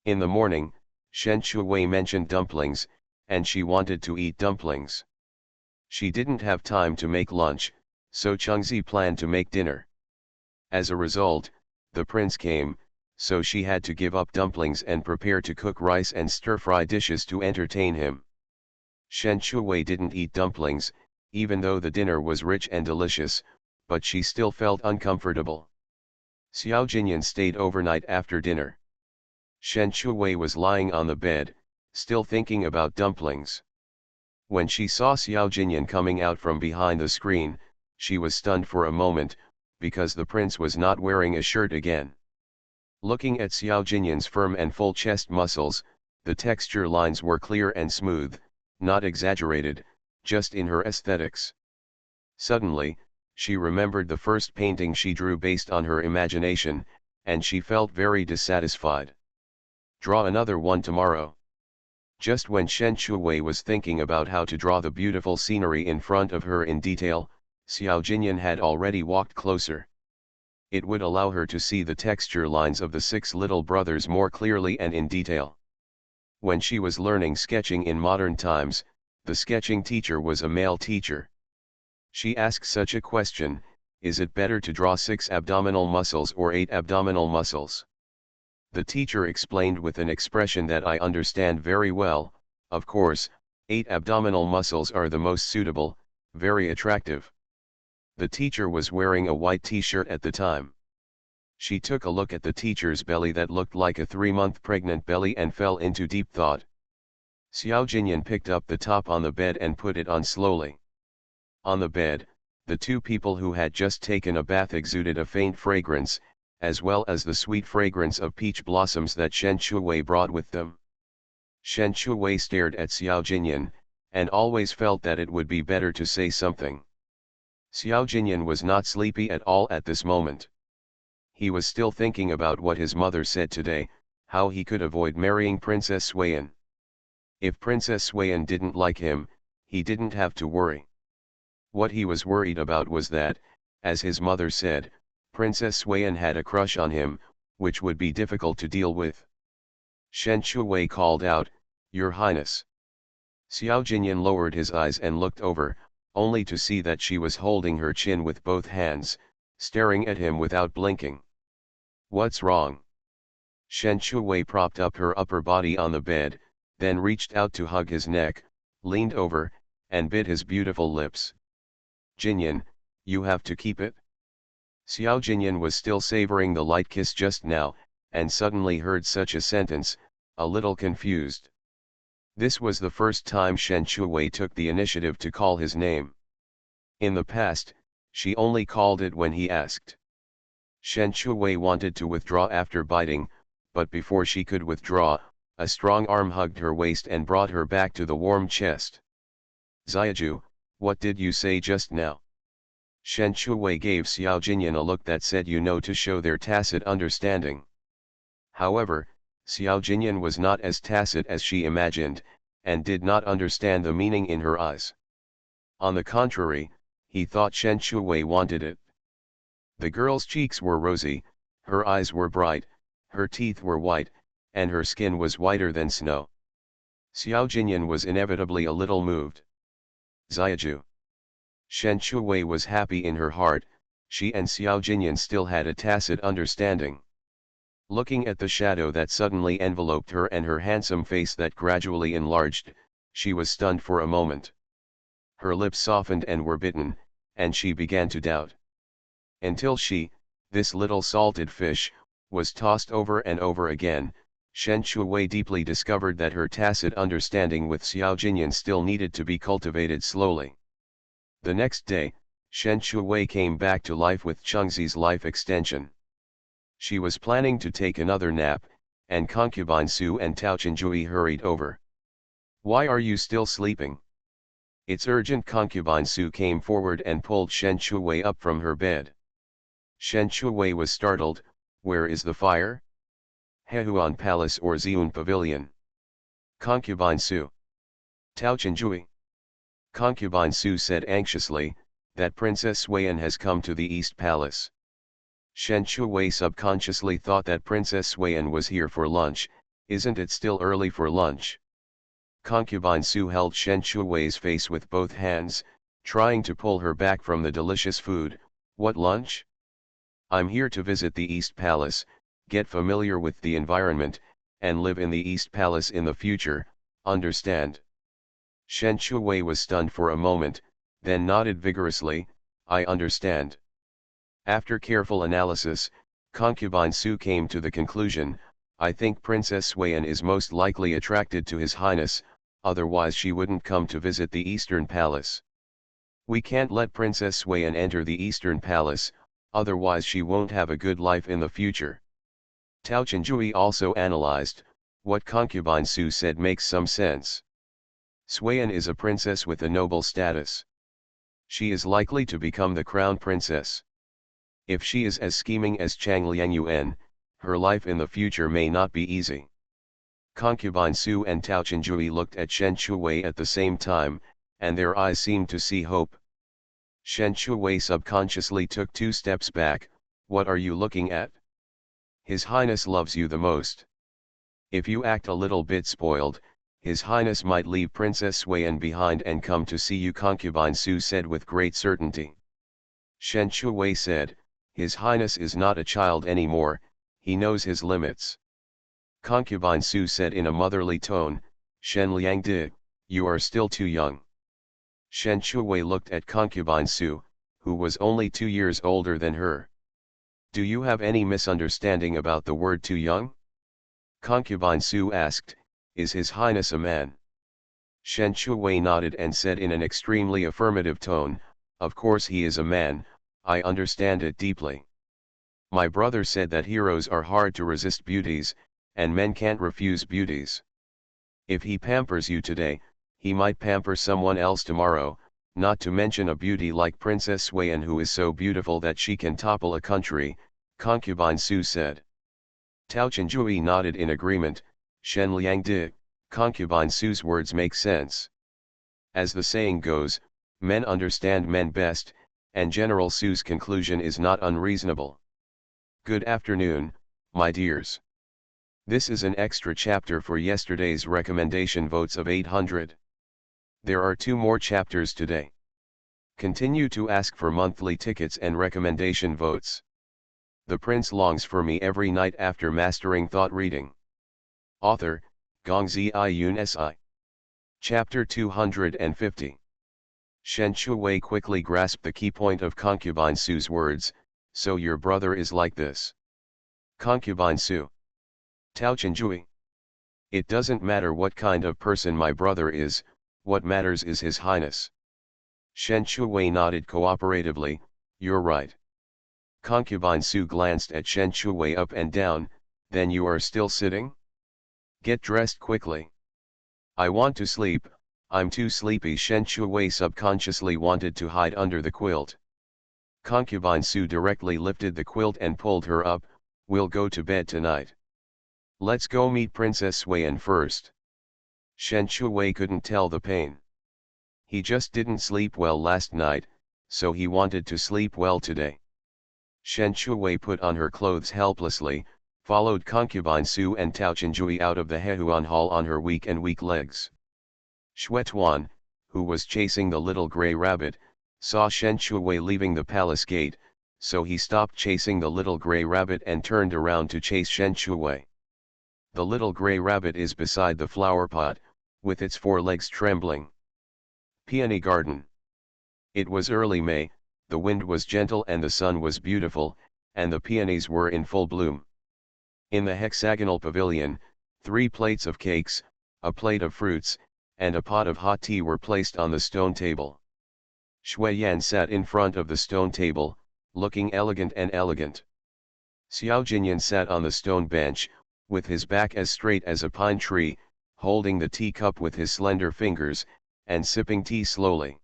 In the morning, Shen Shuwei mentioned dumplings, and she wanted to eat dumplings. She didn't have time to make lunch, so Chengzi planned to make dinner. As a result, the prince came, so she had to give up dumplings and prepare to cook rice and stir-fry dishes to entertain him. Shen Shuwei didn't eat dumplings, even though the dinner was rich and delicious, but she still felt uncomfortable. Xiao Jinyan stayed overnight after dinner. Shen Shuwei was lying on the bed, still thinking about dumplings. When she saw Xiao Jinyan coming out from behind the screen, she was stunned for a moment, because the prince was not wearing a shirt again. Looking at Xiao Jinyan's firm and full chest muscles, the texture lines were clear and smooth, not exaggerated, just in her aesthetics. Suddenly, she remembered the first painting she drew based on her imagination, and she felt very dissatisfied. Draw another one tomorrow. Just when Shen Shuwei was thinking about how to draw the beautiful scenery in front of her in detail, Xiao Jinyan had already walked closer. It would allow her to see the texture lines of the 6 little brothers more clearly and in detail. When she was learning sketching in modern times, the sketching teacher was a male teacher. She asked such a question, is it better to draw 6 abdominal muscles or 8 abdominal muscles? The teacher explained with an expression that I understand very well, of course, 8 abdominal muscles are the most suitable, very attractive. The teacher was wearing a white t-shirt at the time. She took a look at the teacher's belly that looked like a 3-month pregnant belly and fell into deep thought. Xiao Jinyan picked up the top on the bed and put it on slowly. On the bed, the 2 people who had just taken a bath exuded a faint fragrance, as well as the sweet fragrance of peach blossoms that Shen Shuwei brought with them. Shen Shuwei stared at Xiao Jinyan, and always felt that it would be better to say something. Xiao Jinyan was not sleepy at all at this moment. He was still thinking about what his mother said today, how he could avoid marrying Princess Suiyan. If Princess Suiyan didn't like him, he didn't have to worry. What he was worried about was that, as his mother said, Princess Suiyan had a crush on him, which would be difficult to deal with. Shen Shuwei called out, Your Highness. Xiao Jinyan lowered his eyes and looked over, only to see that she was holding her chin with both hands, staring at him without blinking. What's wrong? Shen Shuwei propped up her upper body on the bed, then reached out to hug his neck, leaned over, and bit his beautiful lips. Jinyan, you have to keep it. Xiao Jinyan was still savoring the light kiss just now, and suddenly heard such a sentence, a little confused. This was the first time Shen Shuwei took the initiative to call his name. In the past, she only called it when he asked. Shen Shuwei wanted to withdraw after biting, but before she could withdraw, a strong arm hugged her waist and brought her back to the warm chest. Xiaju, what did you say just now? Shen Shuwei gave Xiao Jinyan a look that said you know to show their tacit understanding. However, Xiao Jinyan was not as tacit as she imagined, and did not understand the meaning in her eyes. On the contrary, he thought Shen Shuwei wanted it. The girl's cheeks were rosy, her eyes were bright, her teeth were white, and her skin was whiter than snow. Xiao Jinyan was inevitably a little moved. Xiaju. Shen Shuwei was happy in her heart, she and Xiao Jinyan still had a tacit understanding. Looking at the shadow that suddenly enveloped her and her handsome face that gradually enlarged, she was stunned for a moment. Her lips softened and were bitten, and she began to doubt. Until she, this little salted fish, was tossed over and over again, Shen Shuwei deeply discovered that her tacit understanding with Xiao Jinyan still needed to be cultivated slowly. The next day, Shen Shuwei came back to life with Chengxi's life extension. She was planning to take another nap, and concubine Su and Tao Chenjui hurried over. "Why are you still sleeping? It's urgent." Concubine Su came forward and pulled Shen Shuwei up from her bed. Shen Shuwei was startled. "Where is the fire?" "Hehuan Palace or Ziun Pavilion." Concubine Su. "Tao Chenjui." Concubine Su said anxiously, "That Princess Suiyan has come to the East Palace." Shen Shuwei subconsciously thought that Princess Suiyan was here for lunch. "Isn't it still early for lunch?" Concubine Su held Shen Shuwei's face with both hands, trying to pull her back from the delicious food. "What lunch? I'm here to visit the East Palace, get familiar with the environment, and live in the East Palace in the future, understand?" Shen Shuwei was stunned for a moment, then nodded vigorously. "I understand." After careful analysis, Concubine Su came to the conclusion, "I think Princess Suiyan is most likely attracted to His Highness, otherwise she wouldn't come to visit the Eastern Palace. We can't let Princess Suiyan enter the Eastern Palace, otherwise she won't have a good life in the future." Tao Chenjui also analyzed. "What Concubine Su said makes some sense. Suiyan is a princess with a noble status. She is likely to become the crown princess. If she is as scheming as Chang Liangyuan, her life in the future may not be easy." Concubine Su and Tao Chenjui looked at Shen Shuwei at the same time, and their eyes seemed to see hope. Shen Shuwei subconsciously took 2 steps back. "What are you looking at? His Highness loves you the most. If you act a little bit spoiled, His Highness might leave Princess Suiyan behind and come to see you," Concubine Su said with great certainty. Shen Shuwei said, "His Highness is not a child anymore, he knows his limits." Concubine Su said in a motherly tone, "Shen Liangdi, you are still too young." Shen Shuwei looked at Concubine Su, who was only 2 years older than her. "Do you have any misunderstanding about the word too young?" Concubine Su asked, "Is His Highness a man?" Shen Shuwei nodded and said in an extremely affirmative tone, "Of course he is a man, I understand it deeply. My brother said that heroes are hard to resist beauties, and men can't refuse beauties. If he pampers you today, he might pamper someone else tomorrow, not to mention a beauty like Princess Suiyan who is so beautiful that she can topple a country," Concubine Su said. Tao Chenjui nodded in agreement. "Shen Liangdi, Concubine Su's words make sense. As the saying goes, men understand men best, and General Su's conclusion is not unreasonable. Good afternoon, my dears. This is an extra chapter for yesterday's recommendation votes of 800. There are 2 more chapters today. Continue to ask for monthly tickets and recommendation votes. The Prince longs for me every night after mastering thought reading." Author, Gongzi Yun Si. Chapter 250. Shen Shuwei quickly grasped the key point of Concubine Su's words. "So your brother is like this?" Concubine Su. Tao Chenjui. "It doesn't matter what kind of person my brother is, what matters is His Highness." Shen Shuwei nodded cooperatively. "You're right." Concubine Su glanced at Shen Shuwei up and down. "Then you are still sitting? Get dressed quickly." "I want to sleep, I'm too sleepy." Shen Shuwei subconsciously wanted to hide under the quilt. Concubine Su directly lifted the quilt and pulled her up. "We'll go to bed tonight. Let's go meet Princess Suiyan first." Shen Shuwei couldn't tell the pain. He just didn't sleep well last night, so he wanted to sleep well today. Shen Shuwei put on her clothes helplessly, followed Concubine Su and Tao Chenjui out of the Hehuan Hall on her weak legs. Xuetuan, who was chasing the little gray rabbit, saw Shen Shuwei leaving the palace gate, so he stopped chasing the little gray rabbit and turned around to chase Shen Shuwei. The little gray rabbit is beside the flower pot, with its 4 legs trembling. Peony Garden. It was early May, the wind was gentle and the sun was beautiful, and the peonies were in full bloom. In the hexagonal pavilion, 3 plates of cakes, a plate of fruits, and a pot of hot tea were placed on the stone table. Shui Yan sat in front of the stone table, looking elegant and elegant. Xiao Jinyan sat on the stone bench, with his back as straight as a pine tree, holding the teacup with his slender fingers, and sipping tea slowly.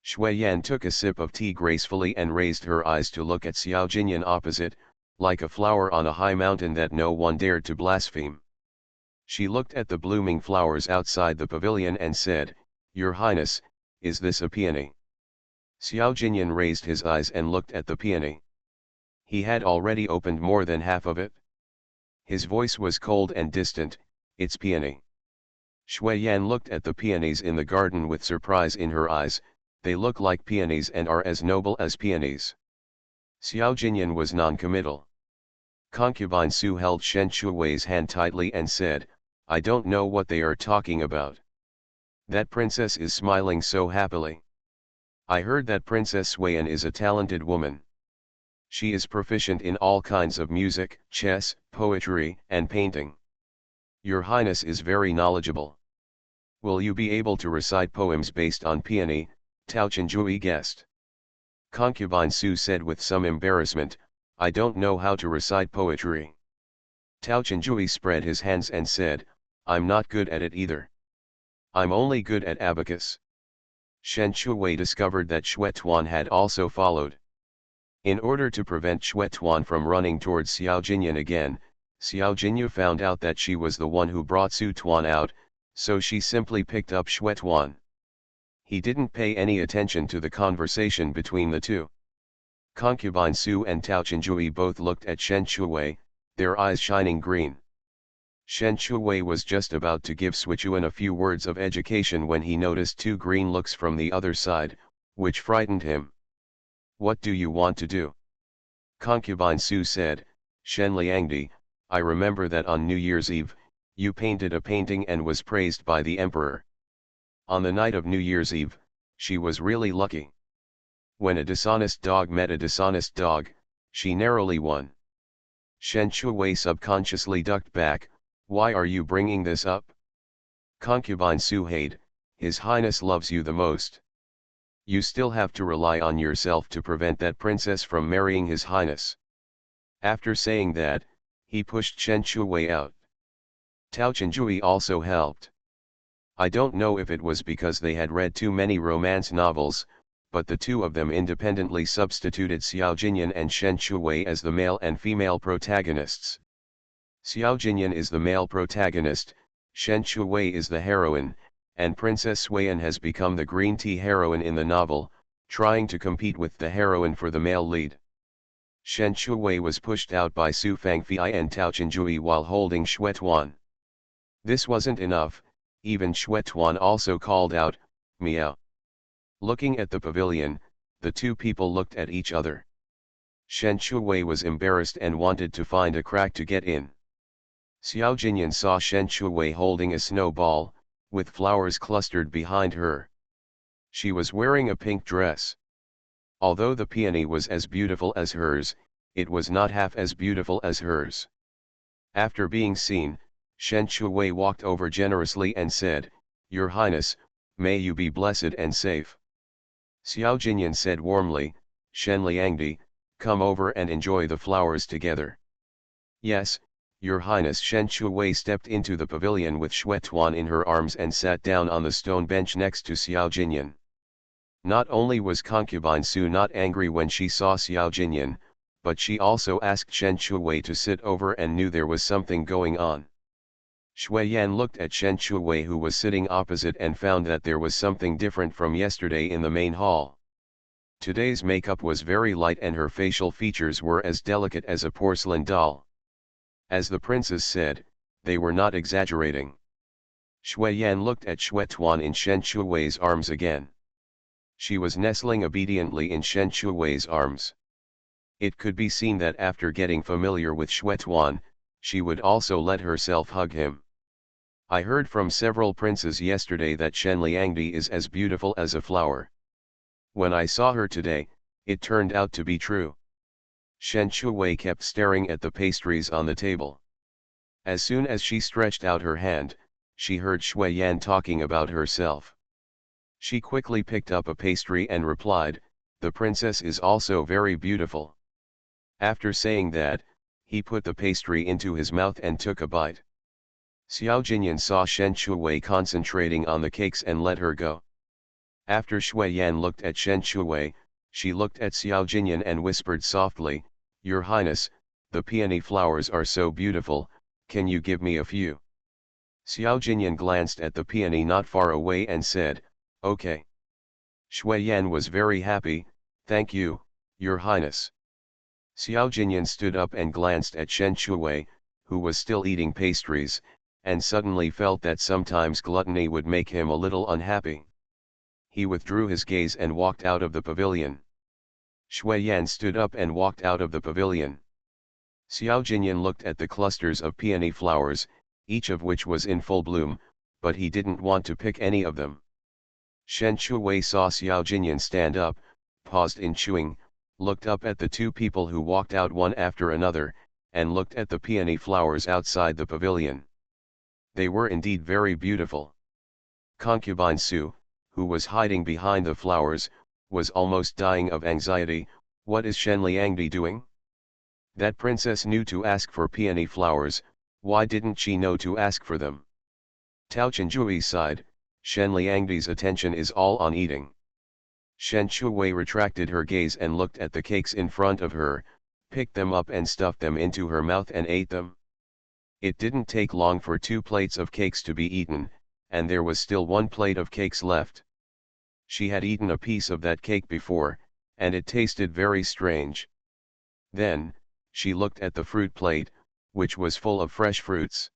Shui Yan took a sip of tea gracefully and raised her eyes to look at Xiao Jinyan opposite, like a flower on a high mountain that no one dared to blaspheme. She looked at the blooming flowers outside the pavilion and said, "Your Highness, is this a peony?" Xiao Jinyan raised his eyes and looked at the peony. He had already opened more than half of it. His voice was cold and distant, "It's peony." Shui Yan looked at the peonies in the garden with surprise in her eyes. They look like peonies and are as noble as peonies. Xiao Jinyan was non-committal. Concubine Su held Shen Shui's hand tightly and said, "I don't know what they are talking about. That princess is smiling so happily. I heard that Princess Suiyan is a talented woman. She is proficient in all kinds of music, chess, poetry, and painting. Your Highness is very knowledgeable. Will you be able to recite poems based on peony?" Tao Chenjui guessed. Concubine Su said with some embarrassment, "I don't know how to recite poetry." Tao Chenjui spread his hands and said, "I'm not good at it either. I'm only good at abacus." Shen Shui discovered that Xue Tuan had also followed. In order to prevent Xue Tuan from running towards Xiao Jinyan again, Xiao Jinyu found out that she was the one who brought Su Tuan out, so she simply picked up Xue Tuan. He didn't pay any attention to the conversation between the two. Concubine Su and Tao Chenjui both looked at Shen Shui, their eyes shining green. Shen Shui was just about to give Suichuan a few words of education when he noticed 2 green looks from the other side, which frightened him. "What do you want to do?" Concubine Su said, "Shen Liangdi, I remember that on New Year's Eve, you painted a painting and was praised by the emperor. On the night of New Year's Eve, she was really lucky. When a dishonest dog met a dishonest dog, she narrowly won." Shen Shui subconsciously ducked back. "Why are you bringing this up?" Concubine Su Haid, "His Highness loves you the most. You still have to rely on yourself to prevent that princess from marrying His Highness." After saying that, he pushed Shen Shui out. Tao Chenjui also helped. I don't know if it was because they had read too many romance novels, but the two of them independently substituted Xiao Jinyan and Shen Shui as the male and female protagonists. Xiao Jinyan is the male protagonist, Shen Shui is the heroine, and Princess Suiyan has become the green tea heroine in the novel, trying to compete with the heroine for the male lead. Shen Shui was pushed out by Su Fangfei and Tao Chenjui while holding Xue Tuan. This wasn't enough. Even Xue Tuan also called out, "Meow." Looking at the pavilion, the two people looked at each other. Shen Shui was embarrassed and wanted to find a crack to get in. Xiao Jinyan saw Shen Shui holding a snowball, with flowers clustered behind her. She was wearing a pink dress. Although the peony was as beautiful as hers, it was not half as beautiful as hers. After being seen, Shen Shui walked over generously and said, "Your Highness, may you be blessed and safe." Xiao Jinyan said warmly, "Shen Liangdi, come over and enjoy the flowers together." "Yes, Your Highness." Shen Shui stepped into the pavilion with Xue Tuan in her arms and sat down on the stone bench next to Xiao Jinyan. Not only was Concubine Su not angry when she saw Xiao Jinyan, but she also asked Shen Shui to sit over and knew there was something going on. Shui Yan looked at Shen Shui who was sitting opposite and found that there was something different from yesterday in the main hall. Today's makeup was very light and her facial features were as delicate as a porcelain doll. As the princess said, they were not exaggerating. Shui Yan looked at Xue Tuan in Shen Shui's arms again. She was nestling obediently in Shen Shui's arms. It could be seen that after getting familiar with Xue Tuan, she would also let herself hug him. "I heard from several princes yesterday that Shen Liangdi is as beautiful as a flower. When I saw her today, it turned out to be true." Shen Shui kept staring at the pastries on the table. As soon as she stretched out her hand, she heard Shui Yan talking about herself. She quickly picked up a pastry and replied, "The princess is also very beautiful." After saying that, he put the pastry into his mouth and took a bite. Xiao Jinyan saw Shen Shuwei concentrating on the cakes and let her go. After Shui Yan looked at Shen Shuwei, she looked at Xiao Jinyan and whispered softly, "Your Highness, the peony flowers are so beautiful, can you give me a few?" Xiao Jinyan glanced at the peony not far away and said, "Okay." Shui Yan was very happy, "Thank you, Your Highness." Xiao Jinyan stood up and glanced at Shen Shuwei, who was still eating pastries, and suddenly felt that sometimes gluttony would make him a little unhappy. He withdrew his gaze and walked out of the pavilion. Shui Yan stood up and walked out of the pavilion. Xiao Jinyan looked at the clusters of peony flowers, each of which was in full bloom, but he didn't want to pick any of them. Shen Shuwei saw Xiao Jinyan stand up, paused in chewing, looked up at the two people who walked out one after another, and looked at the peony flowers outside the pavilion. They were indeed very beautiful. Concubine Su, who was hiding behind the flowers, was almost dying of anxiety. What is Shen Liangdi doing? That princess knew to ask for peony flowers, why didn't she know to ask for them? Tao Chenjui sighed, Shen Liangdi's attention is all on eating. Shen Shuwei retracted her gaze and looked at the cakes in front of her, picked them up and stuffed them into her mouth and ate them. It didn't take long for 2 plates of cakes to be eaten, and there was still 1 plate of cakes left. She had eaten a piece of that cake before, and it tasted very strange. Then, she looked at the fruit plate, which was full of fresh fruits.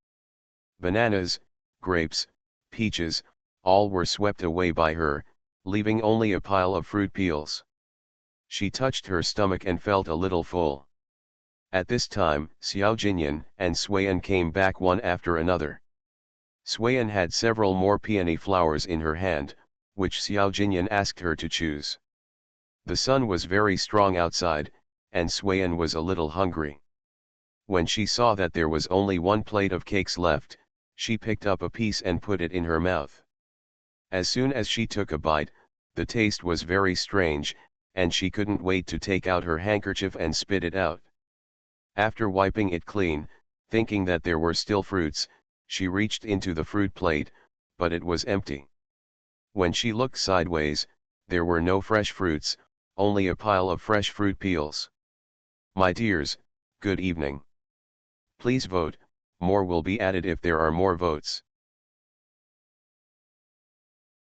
Bananas, grapes, peaches, all were swept away by her, leaving only a pile of fruit peels. She touched her stomach and felt a little full. At this time, Xiao Jinyan and Suiyan came back one after another. Suiyan had several more peony flowers in her hand, which Xiao Jinyan asked her to choose. The sun was very strong outside, and Suiyan was a little hungry. When she saw that there was only 1 plate of cakes left, she picked up a piece and put it in her mouth. As soon as she took a bite, the taste was very strange, and she couldn't wait to take out her handkerchief and spit it out. After wiping it clean, thinking that there were still fruits, she reached into the fruit plate, but it was empty. When she looked sideways, there were no fresh fruits, only a pile of fresh fruit peels. My dears, good evening. Please vote, more will be added if there are more votes.